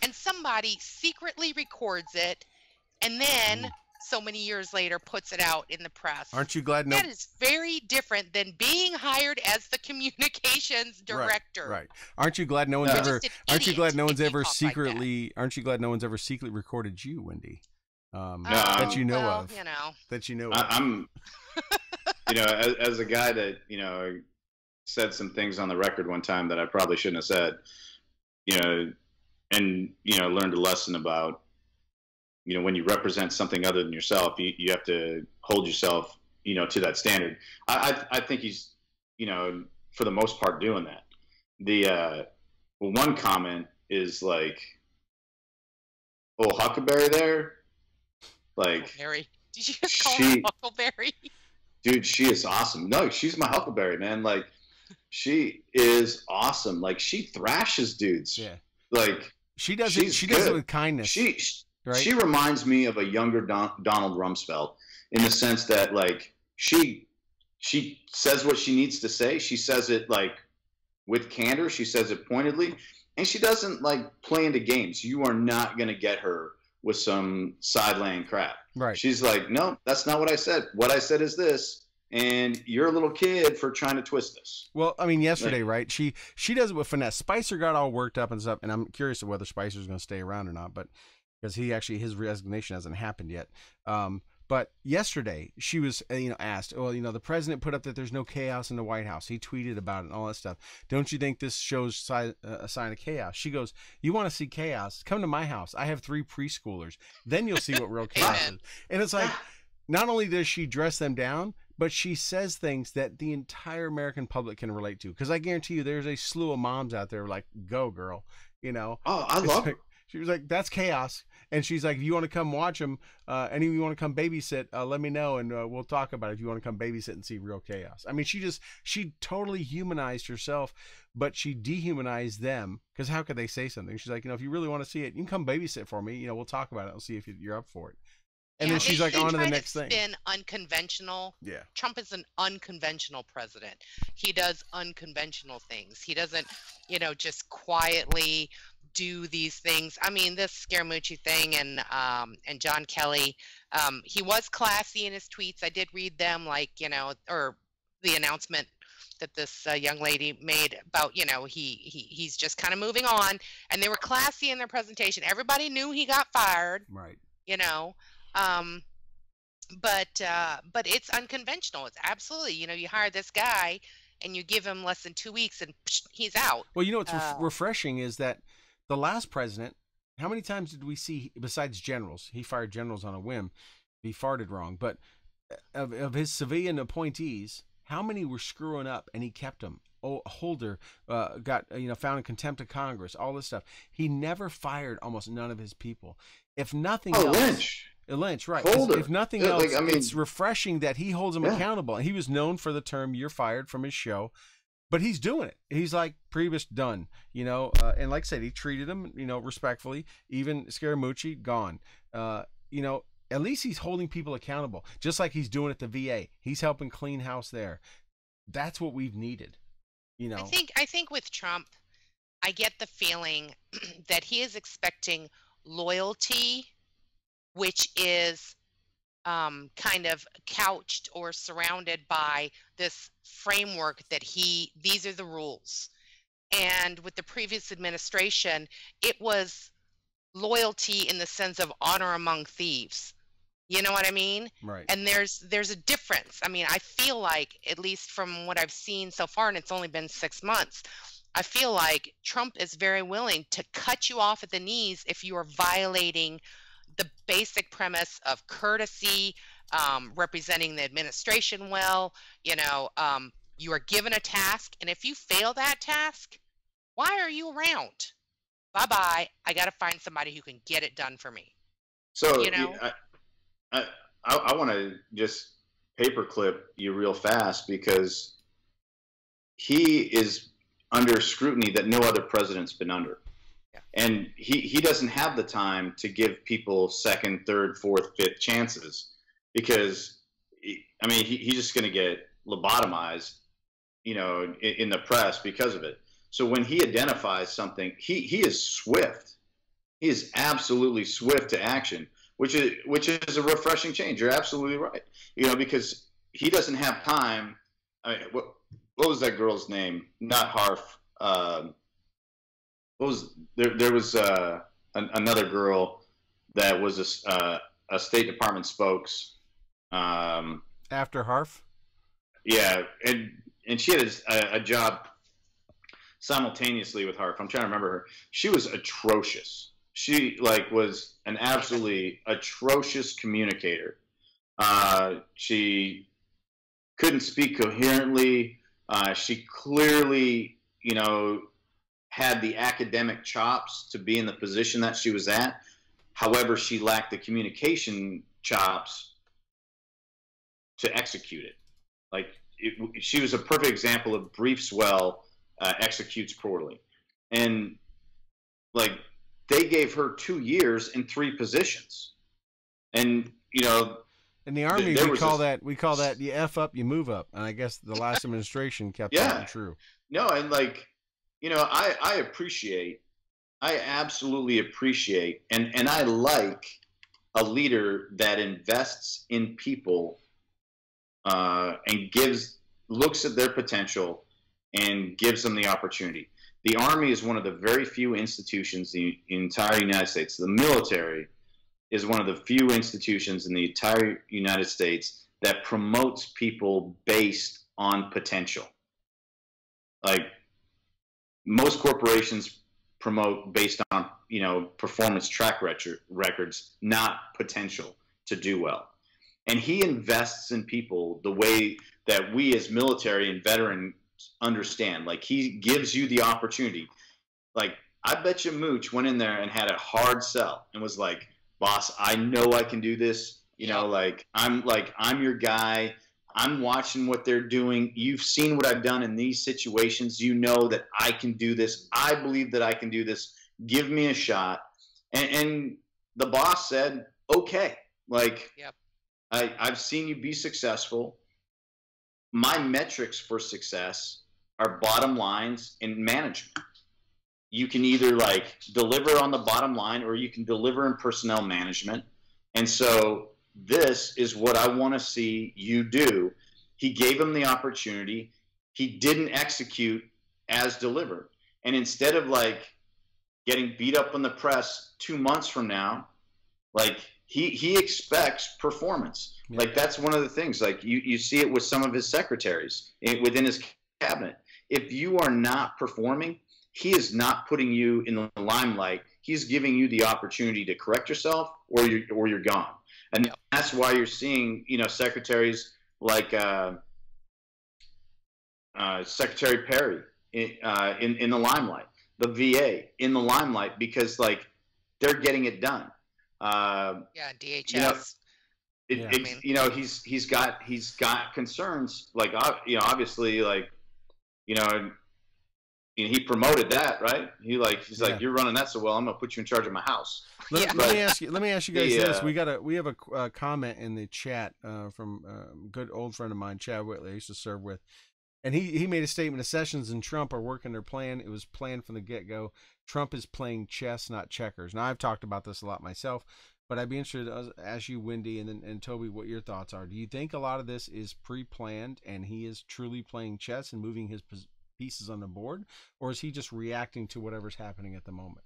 [SPEAKER 3] And somebody secretly records it, and then so many years later puts it out in the press.
[SPEAKER 1] Aren't you glad?
[SPEAKER 3] That is very different than being hired as the communications director.
[SPEAKER 1] Right. Aren't you glad no one's ever? Aren't you glad no one's ever secretly? Aren't you glad no one's ever secretly recorded you, Wendy? That you know of. That you know.
[SPEAKER 2] I'm. As a guy that said some things on the record one time that I probably shouldn't have said. And learned a lesson about, when you represent something other than yourself, you have to hold yourself, to that standard. I think he's, for the most part doing that. The one comment is like, "Oh, Huckleberry there," like.
[SPEAKER 3] Huckleberry. Did you just call her Huckleberry?
[SPEAKER 2] Dude, she is awesome. No, she's my Huckleberry, man. Like. She is awesome. Like, she thrashes dudes.
[SPEAKER 1] Yeah.
[SPEAKER 2] Like,
[SPEAKER 1] she does it. She does it with kindness.
[SPEAKER 2] She reminds me of a younger Donald Rumsfeld in the sense that, like, she says what she needs to say. She says it like with candor. She says it pointedly, and she doesn't like play into games. You are not going to get her with some sideline crap.
[SPEAKER 1] Right.
[SPEAKER 2] She's like, no, that's not what I said. What I said is this, and you're a little kid for trying to twist this.
[SPEAKER 1] Well, I mean, yesterday, right? She does it with finesse. Spicer got all worked up and stuff, and I'm curious of whether Spicer's going to stay around or not, but because his resignation hasn't happened yet. But yesterday she was, asked, well, the president put up that there's no chaos in the White House. He tweeted about it and all that stuff. Don't you think this shows a sign of chaos? She goes, you want to see chaos? Come to my house. I have 3 preschoolers. Then you'll see what real chaos is. And it's like, not only does she dress them down, but she says things that the entire American public can relate to. Because I guarantee you there's a slew of moms out there like, go girl,
[SPEAKER 2] Oh, I love it.
[SPEAKER 1] She was like, that's chaos. And she's like, if you want to come watch them, any of you want to come babysit, let me know, and we'll talk about it if you want to come babysit and see real chaos. I mean, she totally humanized herself, but she dehumanized them, because how could they say something? She's like, if you really want to see it, you can come babysit for me. We'll talk about it. We'll see if you're up for it. And then she's like, on to the next thing.
[SPEAKER 3] Been unconventional.
[SPEAKER 1] Yeah.
[SPEAKER 3] Trump is an unconventional president. He does unconventional things. He doesn't, just quietly do these things. I mean, this Scaramucci thing and John Kelly, he was classy in his tweets. I did read them, or the announcement that this young lady made about, he's just kind of moving on, and they were classy in their presentation. Everybody knew he got fired.
[SPEAKER 1] Right.
[SPEAKER 3] But it's unconventional. It's absolutely, you hire this guy and you give him less than 2 weeks and he's out.
[SPEAKER 1] Well, what's refreshing is that the last president, how many times did we see, besides generals, he fired generals on a whim, he farted wrong, but of his civilian appointees, how many were screwing up and he kept them? Holder got found in contempt of Congress, all this stuff. He never fired almost none of his people. If nothing else, Lynch, right? If nothing else, it's refreshing that he holds them accountable. He was known for the term "you're fired" from his show, but he's doing it. He's like, Priebus done, and like I said, he treated him, respectfully. Even Scaramucci gone. At least he's holding people accountable, just like he's doing at the VA. He's helping clean house there. That's what we've needed.
[SPEAKER 3] I think with Trump, I get the feeling that he is expecting loyalty, which is kind of couched or surrounded by this framework that these are the rules. And with the previous administration, it was loyalty in the sense of honor among thieves. You know what I mean?
[SPEAKER 1] Right.
[SPEAKER 3] And there's a difference. I mean, I feel like, at least from what I've seen so far, and it's only been 6 months, I feel like Trump is very willing to cut you off at the knees if you are violating the basic premise of courtesy, representing the administration well. You are given a task, and if you fail that task, why are you around? Bye-bye. I got to find somebody who can get it done for me.
[SPEAKER 2] So, I want to just paperclip you real fast, because he is under scrutiny that no other president's been under.
[SPEAKER 3] Yeah.
[SPEAKER 2] And he doesn't have the time to give people second, third, fourth, fifth chances, because, he's just going to get lobotomized, in the press because of it. So when he identifies something, he is swift. He is absolutely swift to action, which is a refreshing change. You're absolutely right. Because he doesn't have time. What was that girl's name? Not Harf. There was another girl that was a State Department spokes.
[SPEAKER 1] After Harf?
[SPEAKER 2] Yeah, and she had a job simultaneously with Harf. I'm trying to remember her. She was atrocious. She was an absolutely atrocious communicator. She couldn't speak coherently. She clearly, had the academic chops to be in the position that she was at. However, she lacked the communication chops to execute it. She was a perfect example of briefs well, executes poorly. And they gave her 2 years in 3 positions. And,
[SPEAKER 1] in the Army, we call that you F up, you move up. And I guess the last administration kept that true.
[SPEAKER 2] No, and you know, I absolutely appreciate, and I like a leader that invests in people, and looks at their potential and gives them the opportunity. The Army is one of the very few institutions in the entire United States. The military is one of the few institutions in the entire United States that promotes people based on potential. Like, most corporations promote based on, you know, performance track records, not potential to do well. And he invests in people the way that we as military and veterans understand. Like, he gives you the opportunity. Like, I bet you Mooch went in there and had a hard sell and was like, boss, I know I can do this. You know, I'm your guy. I'm watching what they're doing. You've seen what I've done in these situations. You know that I can do this. I believe that I can do this. Give me a shot. And the boss said, okay. Like, yep. I've seen you be successful. My metrics for success are bottom lines and management. You can either like deliver on the bottom line or you can deliver in personnel management. And so this is what I want to see you do. He gave him the opportunity. He didn't execute as delivered. And instead of like getting beat up in the press 2 months from now, like he expects performance. Yeah. Like, that's one of the things. Like, you see it with some of his secretaries within his cabinet. If you are not performing, he is not putting you in the limelight. He's giving you the opportunity to correct yourself, or you're gone. And yep. That's why you're seeing, you know, secretaries like Secretary Perry in the limelight, the VA in the limelight, because like they're getting it done.
[SPEAKER 3] DHS.
[SPEAKER 2] You know, he's got concerns, like, you know, obviously, like, you know, he promoted that, right? He's like, you're running that so well, I'm gonna put you in charge of my house.
[SPEAKER 1] Let me ask you guys this. We have a comment in the chat from a good old friend of mine, Chad Whitley, I used to serve with, and he made a statement: Sessions and Trump are working their plan. It was planned from the get-go. Trump is playing chess, not checkers. Now, I've talked about this a lot myself, but I'd be interested to ask you, Wendy, and Toby, what your thoughts are. Do you think a lot of this is pre-planned and he is truly playing chess and moving his pieces on the board, or is he just reacting to whatever's happening at the moment?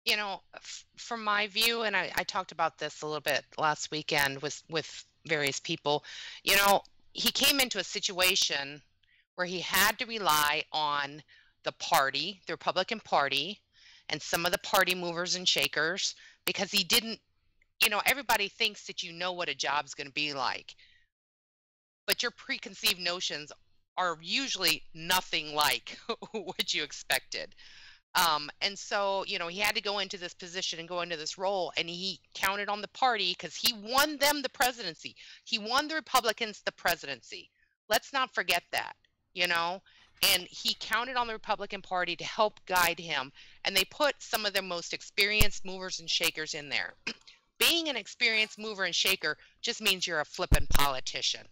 [SPEAKER 3] You know, from my view, and I talked about this a little bit last weekend with various people, you know, he came into a situation where he had to rely on the party, the Republican Party, and some of the party movers and shakers, because he didn't, you know, everybody thinks that you know what a job's going to be like, but your preconceived notions are usually nothing like what you expected. And so, you know, he had to go into this position and go into this role, and he counted on the party because he won them the presidency. He won the Republicans the presidency. Let's not forget that, you know, and he counted on the Republican Party to help guide him. And they put some of their most experienced movers and shakers in there. Being an experienced mover and shaker just means you're a flippin' politician.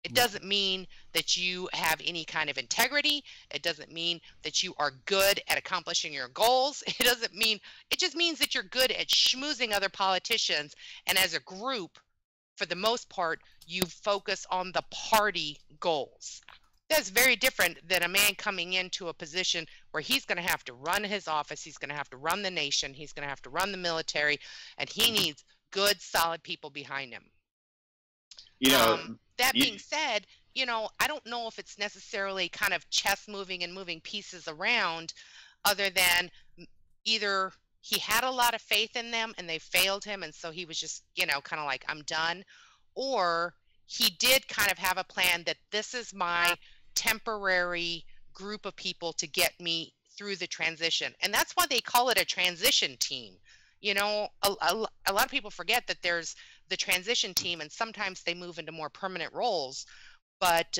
[SPEAKER 3] It doesn't mean that you have any kind of integrity. It doesn't mean that you are good at accomplishing your goals. It just means that you're good at schmoozing other politicians. And as a group, for the most part, you focus on the party goals. That's very different than a man coming into a position where he's going to have to run his office. He's going to have to run the nation. He's going to have to run the military, and he needs good, solid people behind him.
[SPEAKER 2] You know,
[SPEAKER 3] that being said, you know, I don't know if it's necessarily kind of chess moving and moving pieces around, other than either he had a lot of faith in them and they failed him, and so he was just, you know, kind of like, I'm done, or he did kind of have a plan that this is my temporary group of people to get me through the transition. And that's why they call it a transition team. You know, a lot of people forget that there's the transition team, and sometimes they move into more permanent roles. But,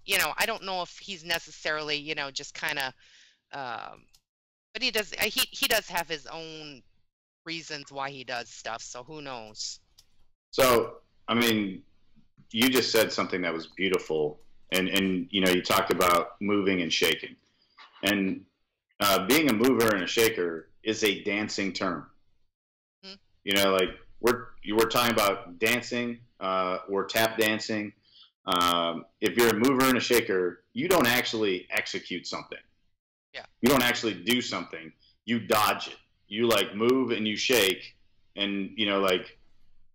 [SPEAKER 3] you know, I don't know if he's necessarily, you know, just kind of, but he does have his own reasons why he does stuff. So who knows?
[SPEAKER 2] So, I mean, you just said something that was beautiful. And you talked about moving and shaking, and being a mover and a shaker is a dancing term. Mm-hmm. Like we're talking about dancing or tap dancing. If you're a mover and a shaker, you don't actually execute something.
[SPEAKER 3] Yeah.
[SPEAKER 2] You don't actually do something. You dodge it. You like move and you shake, and like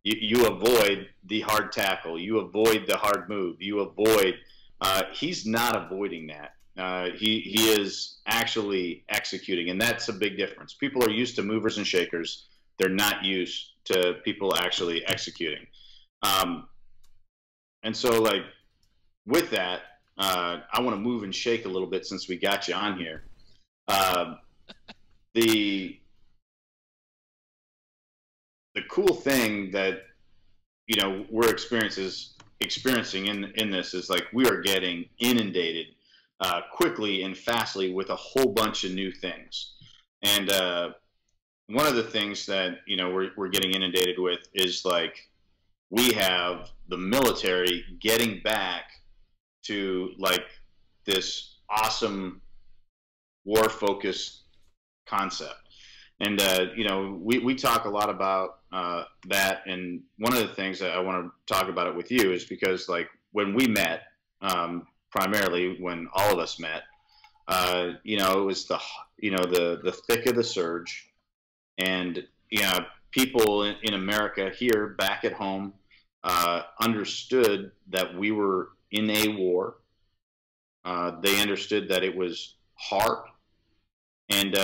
[SPEAKER 2] you avoid the hard tackle. You avoid the hard move. You avoid. He's not avoiding that. He is actually executing, and that's a big difference. People are used to movers and shakers. They're not used to people actually executing. And so, like, with that, I want to move and shake a little bit since we got you on here. The cool thing that we're experiencing in this is like we are getting inundated quickly and fastly with a whole bunch of new things. And one of the things that we're getting inundated with is like we have the military getting back to like this awesome war-focused concept. And we talk a lot about that, and one of the things that I want to talk about it with you is because like when we met, primarily when all of us met, it was the thick of the surge, and people in America here back at home understood that we were in a war. They understood that it was hard, and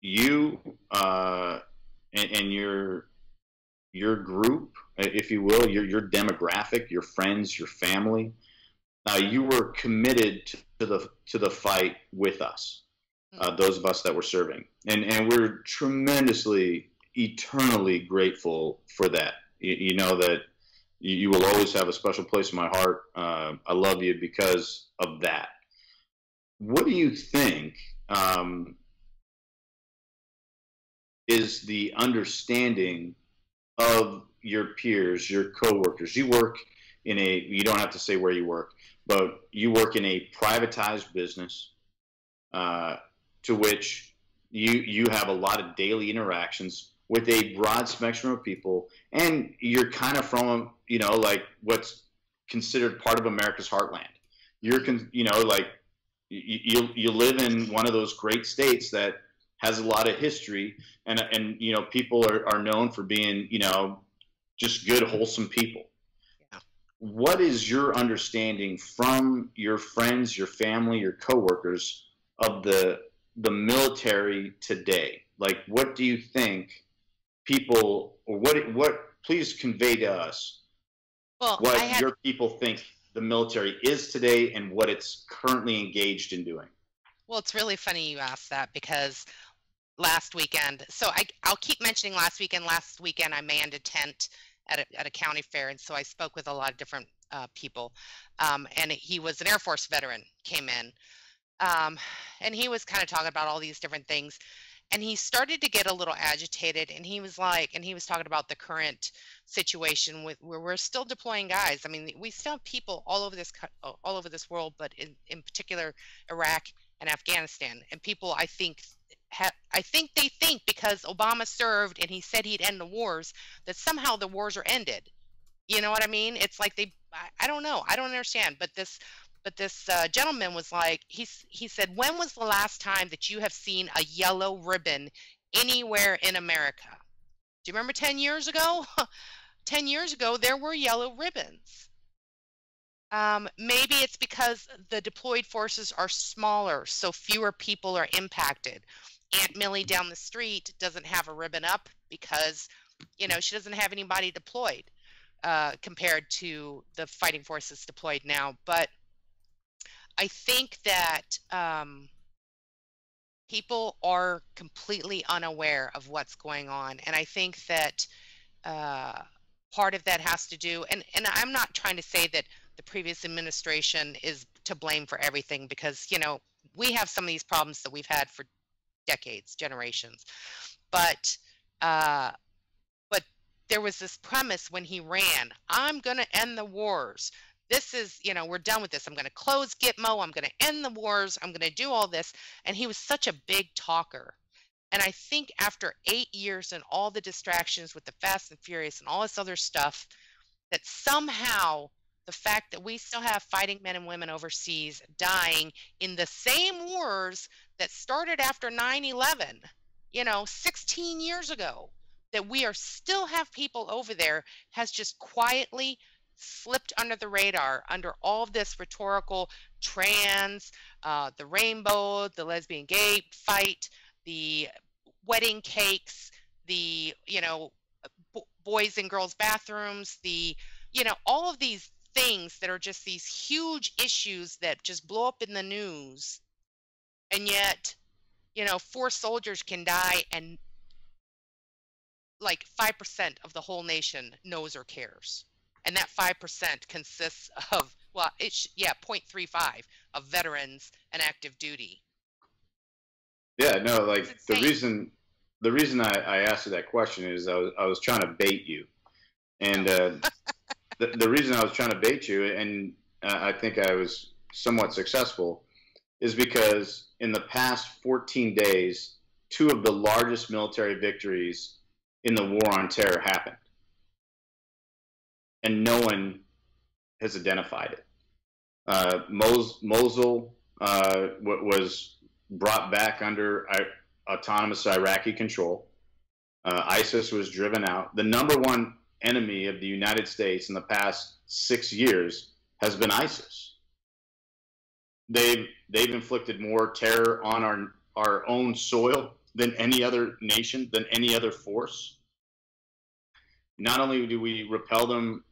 [SPEAKER 2] you and your group, if you will, your demographic, your friends, your family, you were committed to the fight with us, those of us that were serving, and we're tremendously, eternally grateful for that. You know that you will always have a special place in my heart. I love you because of that. What do you think is the understanding of your peers, your coworkers? You work you don't have to say where you work, but you work in a privatized business to which you have a lot of daily interactions with a broad spectrum of people, and you're kind of from, like what's considered part of America's heartland. You're, like you live in one of those great states that has a lot of history, and people are known for being, just good, wholesome people. Yeah. What is your understanding from your friends, your family, your coworkers of the military today? Like, what do you think people, or what please convey to us what your people think the military is today and what it's currently engaged in doing?
[SPEAKER 3] Well, it's really funny you asked that, because last weekend, so I'll keep mentioning last weekend. Last weekend, I manned a tent at a county fair, and so I spoke with a lot of different people. And he was an Air Force veteran, came in, and he was kind of talking about all these different things. And he started to get a little agitated, and he was talking about the current situation where we're still deploying guys. I mean, we still have people all over this world, but in particular Iraq and Afghanistan. And people, I think they think because Obama served and he said he'd end the wars, that somehow the wars are ended. You know what I mean? It's like I don't know. I don't understand. But this gentleman was like, he said, when was the last time that you have seen a yellow ribbon anywhere in America? Do you remember 10 years ago? 10 years ago, there were yellow ribbons. Maybe it's because the deployed forces are smaller, so fewer people are impacted. Aunt Millie down the street doesn't have a ribbon up because, she doesn't have anybody deployed compared to the fighting forces deployed now. But I think that people are completely unaware of what's going on. And I think that part of that has to do, and I'm not trying to say that the previous administration is to blame for everything, because, we have some of these problems that we've had for decades, generations. But there was this premise when he ran, I'm going to end the wars. this is, we're done with this. I'm going to close Gitmo. I'm going to end the wars. I'm going to do all this. And he was such a big talker. And I think after 8 years and all the distractions with the Fast and Furious and all this other stuff, that somehow the fact that we still have fighting men and women overseas dying in the same wars that started after 9/11, 16 years ago, that we are still have people over there has just quietly slipped under the radar under all of this rhetorical trans, the rainbow, the lesbian gay fight, the wedding cakes, the, boys and girls bathrooms, the, all of these things that are just these huge issues that just blow up in the news. And yet, 4 soldiers can die and like 5% of the whole nation knows or cares. And that 5% consists of, 0.35 of veterans and active duty.
[SPEAKER 2] Yeah, no, like the reason I asked you that question is I was trying to bait you. And the reason I was trying to bait you, and I think I was somewhat successful, is because in the past 14 days, 2 of the largest military victories in the war on terror happened. And no one has identified it. Mosul was brought back under autonomous Iraqi control. ISIS was driven out. The number one enemy of the United States in the past 6 years has been ISIS. They've inflicted more terror on our own soil than any other nation, than any other force. Not only do we repel them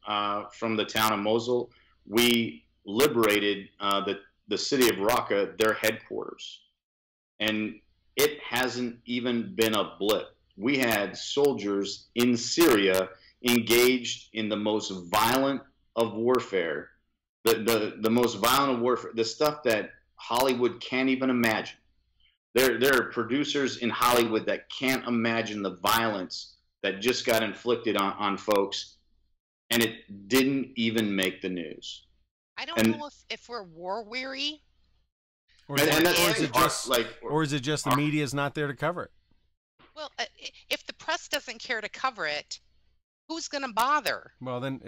[SPEAKER 2] from the town of Mosul, we liberated the city of Raqqa, their headquarters. And it hasn't even been a blip. We had soldiers in Syria engaged in the most violent of warfare, the most violent of warfare, the stuff that Hollywood can't even imagine. There are producers in Hollywood that can't imagine the violence that just got inflicted on folks, and it didn't even make the news.
[SPEAKER 3] I don't know if we're war weary.
[SPEAKER 1] Or is it just the media is not there to cover it?
[SPEAKER 3] Well, if the press doesn't care to cover it, who's going to bother?
[SPEAKER 1] Well, then,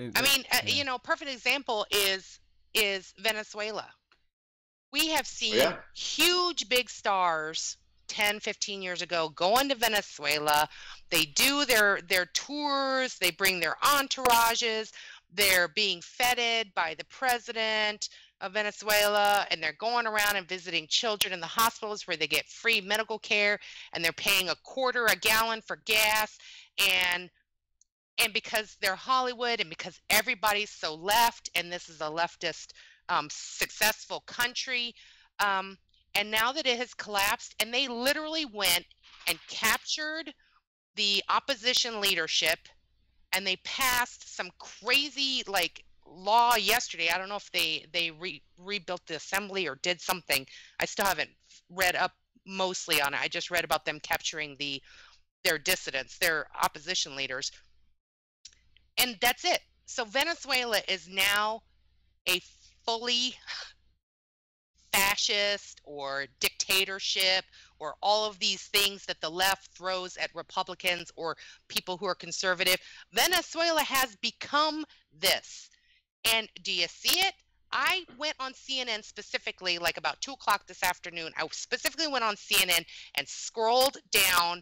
[SPEAKER 3] perfect example is Venezuela. We have seen huge big stars 10, 15 years ago going to Venezuela. They do their tours. They bring their entourages. They're being feted by the president of Venezuela, and they're going around and visiting children in the hospitals where they get free medical care, and they're paying $0.25 a gallon for gas, and because they're Hollywood, and because everybody's so left, and this is a leftist successful country, and now that it has collapsed, and they literally went and captured the opposition leadership, and they passed some crazy law yesterday. I don't know if they rebuilt the assembly or did something. I still haven't read up mostly on it. I just read about them capturing their dissidents, their opposition leaders. And that's it. So Venezuela is now a fully fascist or dictatorship or all of these things that the left throws at Republicans or people who are conservative. Venezuela has become this. And do you see it? I went on CNN specifically, about 2 o'clock this afternoon. I specifically went on CNN and scrolled down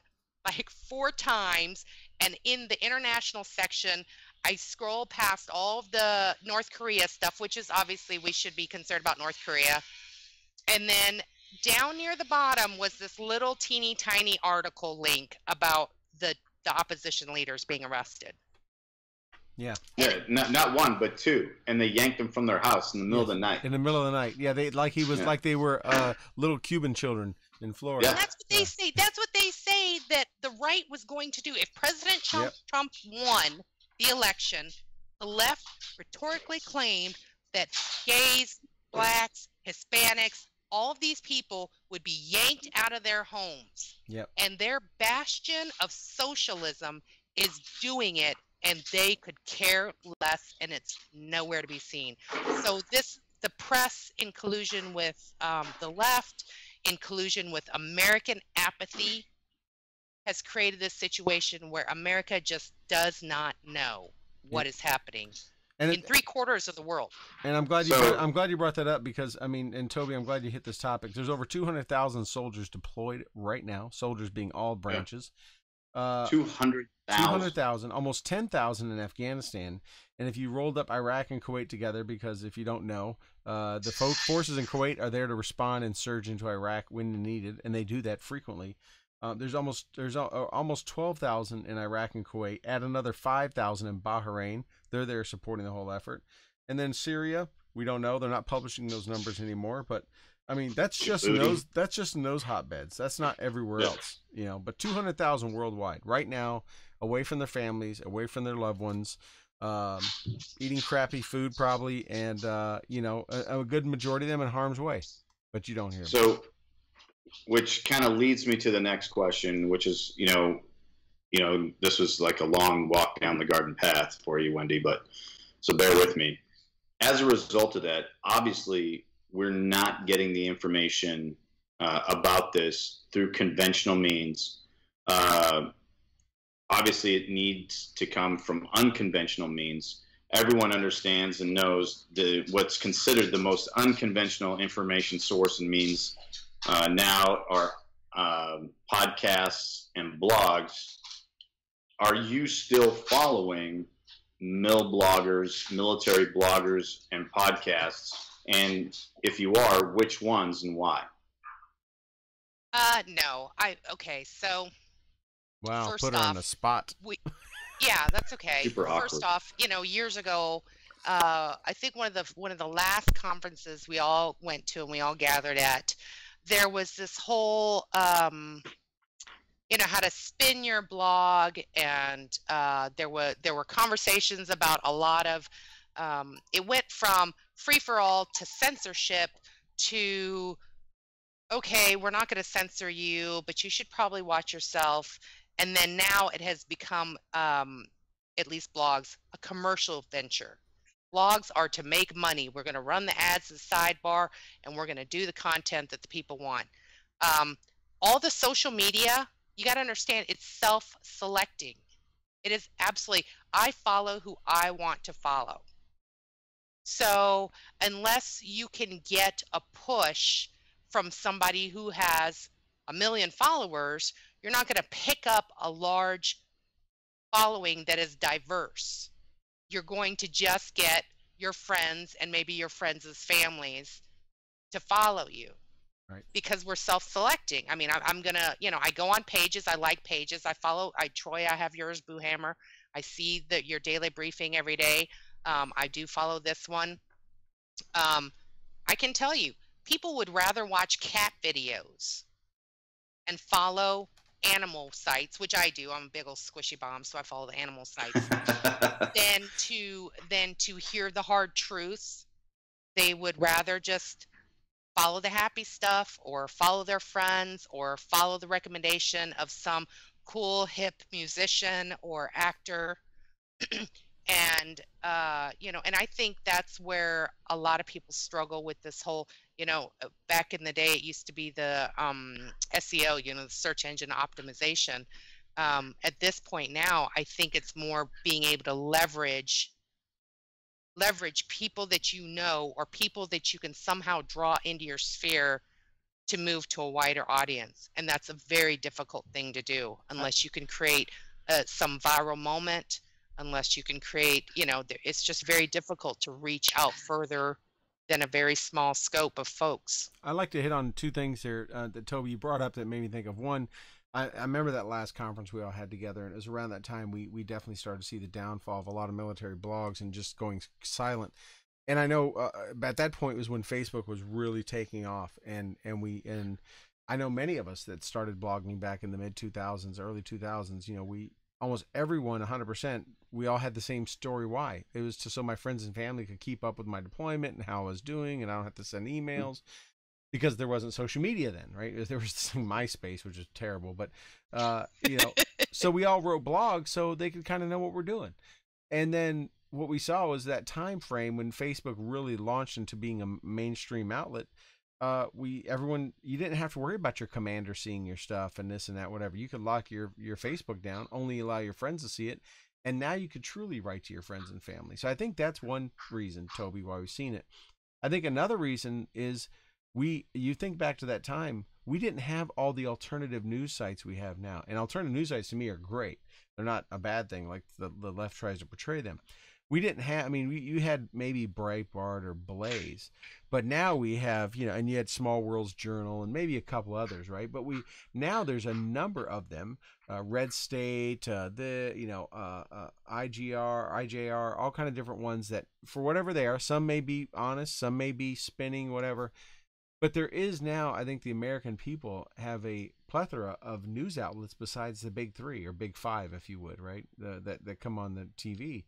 [SPEAKER 3] 4 times. And in the international section, I scrolled past all of the North Korea stuff, which is obviously we should be concerned about North Korea. And then down near the bottom was this little teeny tiny article link about the opposition leaders being arrested.
[SPEAKER 2] Yeah, not 1, but 2, and they yanked them from their house in the middle of the night.
[SPEAKER 1] In the middle of the night, yeah, they they were little Cuban children in Florida.
[SPEAKER 3] Yeah. That's what they say. That's what they say that the right was going to do if President Trump won the election. The left rhetorically claimed that gays, blacks, Hispanics, all of these people would be yanked out of their homes.
[SPEAKER 1] Yep.
[SPEAKER 3] And their bastion of socialism is doing it and they could care less, and it's nowhere to be seen. So the press, in collusion with the left, in collusion with American apathy, has created this situation where America just does not know what is happening in 3/4 of the world.
[SPEAKER 1] And I'm glad you brought that up, because I mean, and Toby, I'm glad you hit this topic. There's over 200,000 soldiers deployed right now. Soldiers being all branches.
[SPEAKER 2] 200,000,
[SPEAKER 1] almost 10,000 in Afghanistan. And if you rolled up Iraq and Kuwait together, because if you don't know, the forces in Kuwait are there to respond and surge into Iraq when needed, and they do that frequently. There's almost 12,000 in Iraq and Kuwait. Add another 5,000 in Bahrain. They're there supporting the whole effort. And then Syria, we don't know. They're not publishing those numbers anymore. But I mean, that's just in those hotbeds. That's not everywhere else, you know. But 200,000 worldwide right now, away from their families, away from their loved ones, eating crappy food probably, and you know, a good majority of them in harm's way. But you don't hear them.
[SPEAKER 2] So, which kind of leads me to the next question, which is, you know, this was like a long walk down the garden path for you, Wendy, but so bear with me. As a result of that, obviously, we're not getting the information about this through conventional means. Obviously, it needs to come from unconventional means. Everyone understands and knows what's considered the most unconventional information source and means now are podcasts and blogs. Are you still following military bloggers, and podcasts? And if you are, which ones and why?
[SPEAKER 3] No. Okay, so
[SPEAKER 1] wow, put her on the spot.
[SPEAKER 3] Yeah, that's okay.
[SPEAKER 2] Super awkward.
[SPEAKER 3] First off, you know, years ago, I think one of the last conferences we all went to and we all gathered at, there was this whole you know, how to spin your blog, and there were conversations about a lot of it went from free-for-all to censorship to, okay, we're not going to censor you, but you should probably watch yourself. And then now it has become, at least blogs, a commercial venture. Blogs are to make money. We're going to run the ads in the sidebar, and we're going to do the content that the people want. All the social media, you got to understand, it's self-selecting. It is absolutely, I follow who I want to follow. So unless you can get a push from somebody who has 1 million followers, you're not going to pick up a large following that is diverse. You're going to just get your friends and maybe your friends' families to follow you.
[SPEAKER 1] Right.
[SPEAKER 3] Because we're self-selecting. I mean, I'm going to, you know, I go on pages. I like pages. I follow, Troy, I have yours, Boo Hammer. I see your daily briefing every day. I do follow this one. I can tell you, people would rather watch cat videos and follow animal sites, which I do. I'm a big old squishy bomb, so I follow the animal sites, than to hear the hard truths. They would rather just follow the happy stuff, or follow their friends, or follow the recommendation of some cool hip musician or actor. And you know, and I think that's where a lot of people struggle with this whole, you know, back in the day it used to be the SEO, you know, the search engine optimization. At this point now, I think it's more being able to leverage people that you know, or people that you can somehow draw into your sphere to move to a wider audience. And that's a very difficult thing to do unless you can create some viral moment, unless you can create, you know, it's just very difficult to reach out further than a very small scope of folks.
[SPEAKER 1] I'd like to hit on two things here that Toby, you brought up that made me think of. One, I remember that last conference we all had together, and it was around that time we definitely started to see the downfall of a lot of military blogs and just going silent. And I know at that point was when Facebook was really taking off, and I know many of us that started blogging back in the mid 2000s, early 2000s. You know, almost everyone, 100%, we all had the same story. Why? It was so my friends and family could keep up with my deployment and how I was doing, and I don't have to send emails. because there wasn't social media then, right? There was MySpace, which is terrible, but so we all wrote blogs so they could kind of know what we're doing. And then what we saw was that time frame when Facebook really launched into being a mainstream outlet. You didn't have to worry about your commander seeing your stuff and this and that, whatever. You could lock your Facebook down, only allow your friends to see it. And now you could truly write to your friends and family. So I think that's one reason, Toby, why we've seen it. I think another reason is you think back to that time, we didn't have all the alternative news sites we have now. And alternative news sites to me are great. They're not a bad thing like the left tries to portray them. We didn't have, you had maybe Breitbart or Blaze, but now we have, and you had Small World's Journal and maybe a couple others, right? But now there's a number of them, Red State, IGR, IJR, all kind of different ones that for whatever they are, some may be honest, some may be spinning, whatever. But there is now, I think the American people have a plethora of news outlets besides the big three or big five, if you would, right? That come on the TV.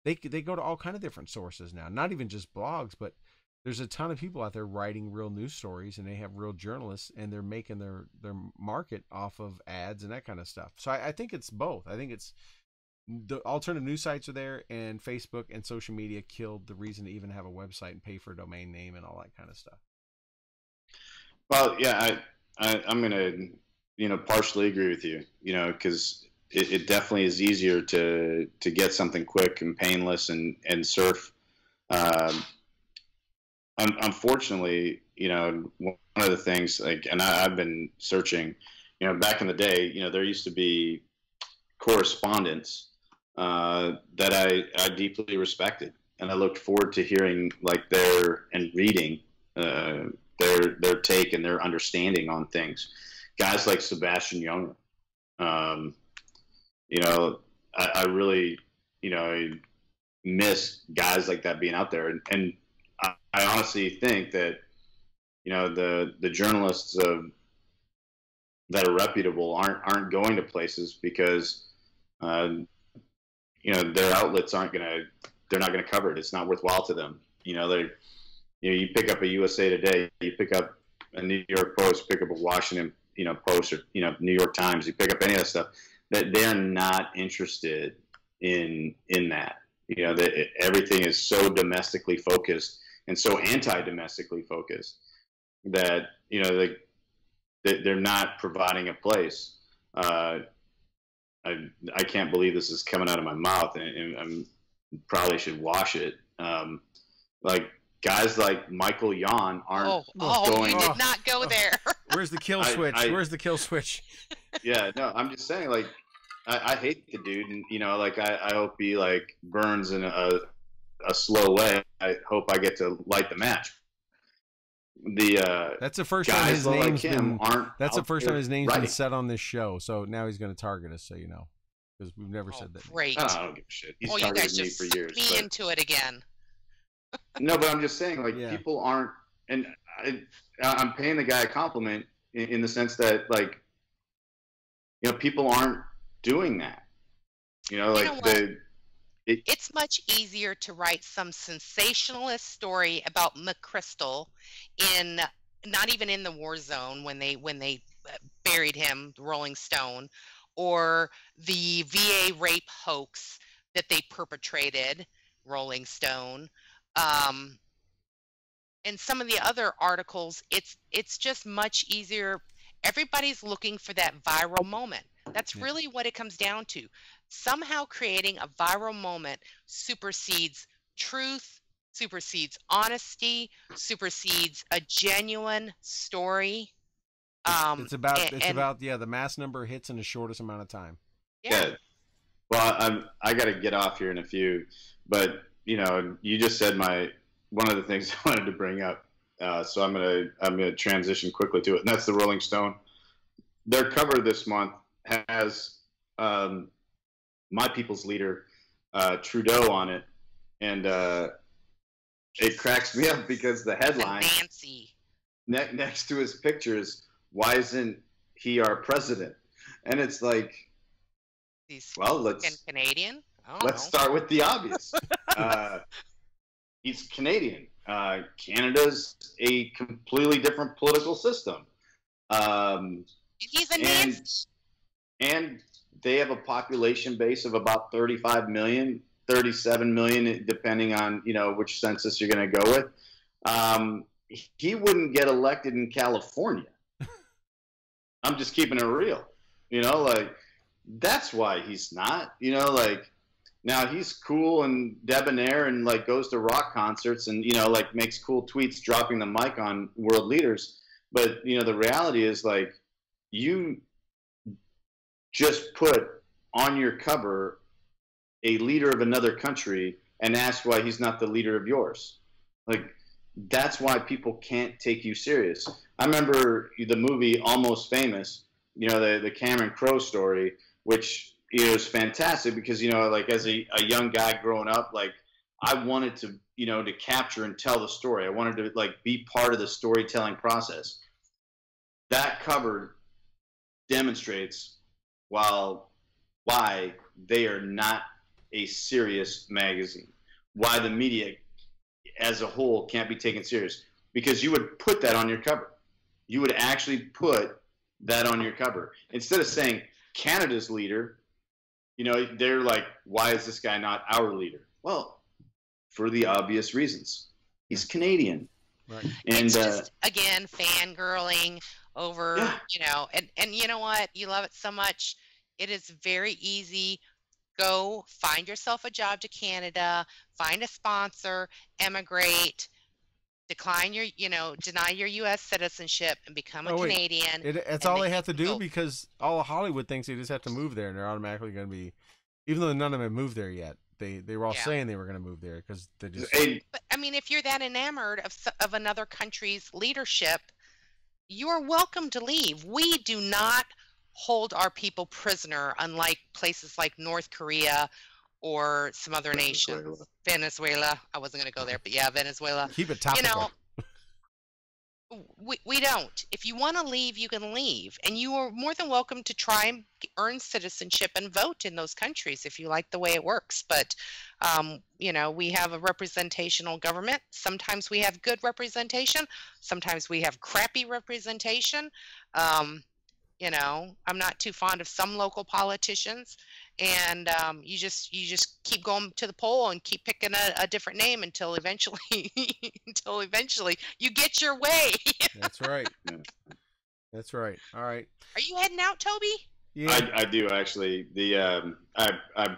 [SPEAKER 1] They go to all kind of different sources now, not even just blogs, but there's a ton of people out there writing real news stories, and they have real journalists, and they're making their market off of ads and that kind of stuff. So I think it's both. I think it's the alternative news sites are there, and Facebook and social media killed the reason to even have a website and pay for a domain name and all that kind of stuff.
[SPEAKER 2] Well, yeah, I'm going to, partially agree with you, because it definitely is easier to get something quick and painless and surf. Unfortunately, one of the things, and I've been searching, back in the day, there used to be correspondence that I deeply respected, and I looked forward to hearing and reading their take and their understanding on things. Guys like Sebastian Junger. I really, miss guys like that being out there. And I honestly think that, the journalists that are reputable aren't going to places because, their outlets they're not going to cover it. It's not worthwhile to them. You pick up a USA Today, you pick up a New York Post, pick up a Washington, Post, or, New York Times, you pick up any of that stuff, that they're not interested in that. That everything is so domestically focused and so anti-domestically focused that, they're not providing a place. I can't believe this is coming out of my mouth, and I probably should wash it. Guys like Michael Yon aren't going.
[SPEAKER 3] You did not go there.
[SPEAKER 1] Where's the kill switch? Where's the kill switch?
[SPEAKER 2] Yeah, no, I'm just saying, I hate the dude, and I hope he burns in a slow way. I hope I get to light the match.
[SPEAKER 1] That's the first time his name's been. That's the first time his name's been said on this show. So now he's going to target us, because we've never said that.
[SPEAKER 3] Great.
[SPEAKER 2] I don't give a shit. He's
[SPEAKER 3] you
[SPEAKER 2] targeted
[SPEAKER 3] guys
[SPEAKER 2] me
[SPEAKER 3] just
[SPEAKER 2] for years.
[SPEAKER 3] Me into it again.
[SPEAKER 2] No, but I'm just saying, people aren't, and I'm paying the guy a compliment in the sense that, people aren't doing that.
[SPEAKER 3] It's much easier to write some sensationalist story about McChrystal not even in the war zone when they buried him, the Rolling Stone, or the VA rape hoax that they perpetrated, Rolling Stone. And some of the other articles, it's just much easier. Everybody's looking for that viral moment. That's really what it comes down to. Somehow creating a viral moment supersedes truth, supersedes honesty, supersedes a genuine story.
[SPEAKER 1] It's about the mass number of hits in the shortest amount of time.
[SPEAKER 2] Yeah. Well, I got to get off here in a few, but you just said one of the things I wanted to bring up. So I'm gonna transition quickly to it, and that's the Rolling Stone. Their cover this month has My People's leader Trudeau on it, and it cracks me up because the headline
[SPEAKER 3] Nancy
[SPEAKER 2] next to his picture is, "Why isn't he our president?" And it's let's
[SPEAKER 3] Canadian.
[SPEAKER 2] Let's start with the obvious. He's Canadian. Canada's a completely different political system.
[SPEAKER 3] He's a Nazi.
[SPEAKER 2] And they have a population base of about 35 million, 37 million, depending on, which census you're going to go with. He wouldn't get elected in California. I'm just keeping it real. That's why he's not, now he's cool and debonair and goes to rock concerts and, makes cool tweets dropping the mic on world leaders. But, the reality is you just put on your cover a leader of another country and ask why he's not the leader of yours. That's why people can't take you serious. I remember the movie Almost Famous, the Cameron Crowe story, which is fantastic because, as a young guy growing up, I wanted to, to capture and tell the story. I wanted to be part of the storytelling process. That cover demonstrates why they are not a serious magazine, why the media as a whole can't be taken serious, because you would put that on your cover. You would actually put that on your cover instead of saying Canada's leader. They're why is this guy not our leader? Well, for the obvious reasons. He's Canadian.
[SPEAKER 3] Right. And it's just, again, fangirling over, and you know what? You love it so much. It is very easy. Go find yourself a job to Canada, find a sponsor, emigrate, deny your U.S. citizenship and become a Canadian.
[SPEAKER 1] It's all they have to do because all of Hollywood thinks they just have to move there and they're automatically going to be, even though none of them have moved there yet. They were all saying they were going to move there because they just.
[SPEAKER 3] But I mean, if you're that enamored of another country's leadership, you are welcome to leave. We do not hold our people prisoner, unlike places like North Korea or some other nations. Venezuela. I wasn't going to go there, but yeah, Venezuela.
[SPEAKER 1] Keep it topical.
[SPEAKER 3] We don't. If you want to leave, you can leave. And you are more than welcome to try and earn citizenship and vote in those countries if you like the way it works. But, we have a representational government. Sometimes we have good representation. Sometimes we have crappy representation. I'm not too fond of some local politicians. And you just keep going to the poll and keep picking a different name until eventually you get your way.
[SPEAKER 1] That's right. That's right. All right.
[SPEAKER 3] Are you heading out, Toby?
[SPEAKER 2] Yeah, I do actually. I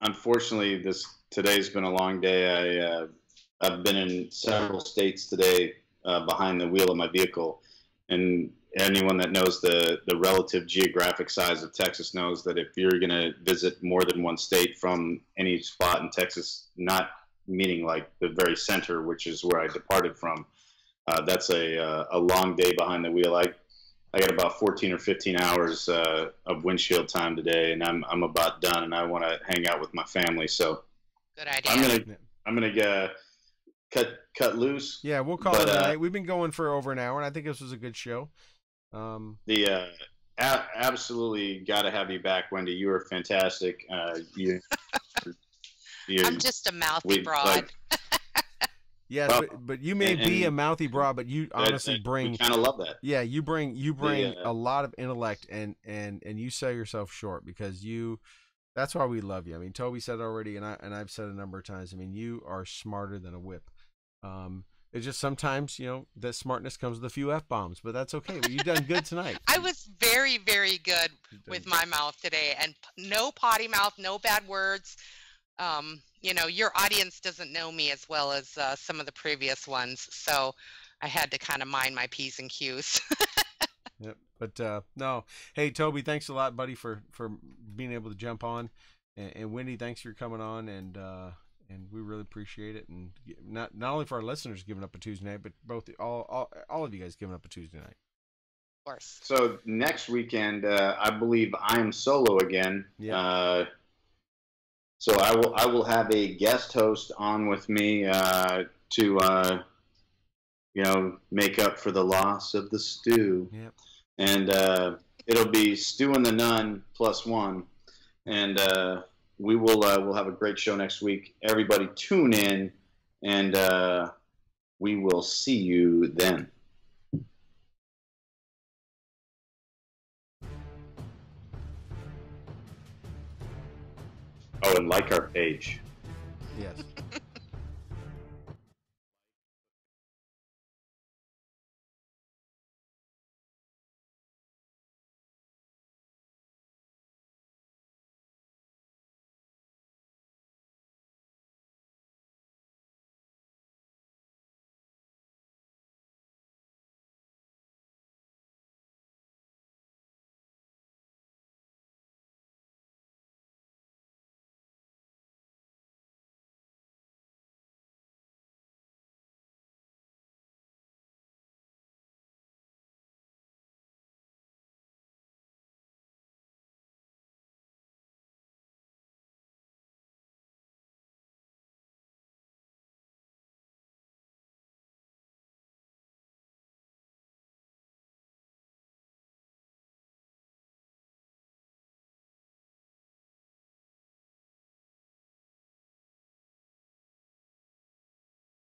[SPEAKER 2] unfortunately today's been a long day. I've been in several states today behind the wheel of my vehicle, and anyone that knows the relative geographic size of Texas knows that if you're going to visit more than one state from any spot in Texas, not meaning the very center, which is where I departed from, that's a long day behind the wheel. I got about 14 or 15 hours of windshield time today, and I'm about done, and I want to hang out with my family. So
[SPEAKER 3] good idea.
[SPEAKER 2] I'm gonna cut loose.
[SPEAKER 1] Yeah, we'll call it a night. We've been going for over an hour, and I think this was a good show.
[SPEAKER 2] Absolutely got to have you back, Wendy. You were fantastic. I'm
[SPEAKER 3] just a mouthy broad.
[SPEAKER 1] Yes, but you may be a mouthy broad, but you honestly bring.
[SPEAKER 2] Kind of love that.
[SPEAKER 1] Yeah, you bring a lot of intellect, and you sell yourself short because that's why we love you. I mean, Toby said it already, and I've said it a number of times. I mean, you are smarter than a whip. It's just sometimes, that smartness comes with a few F-bombs, but that's okay. But you've done good tonight.
[SPEAKER 3] I was very, very good with my mouth today, and no potty mouth, no bad words. Your audience doesn't know me as well as some of the previous ones, so I had to kind of mind my P's and Q's.
[SPEAKER 1] Yep. But no, hey Toby, thanks a lot, buddy, for being able to jump on, and Wendy, thanks for coming on, and we really appreciate it, and not only for our listeners giving up a Tuesday night, but all of you guys giving up a Tuesday night.
[SPEAKER 3] Of course.
[SPEAKER 2] So next weekend, I believe I'm solo again.
[SPEAKER 1] Yeah.
[SPEAKER 2] So I will have a guest host on with me to make up for the loss of the stew.
[SPEAKER 1] Yep.
[SPEAKER 2] And it'll be Stew and the Nunn +1, and we'll have a great show next week. Everybody tune in and We will see you then. Oh, and like our page.
[SPEAKER 1] Yes.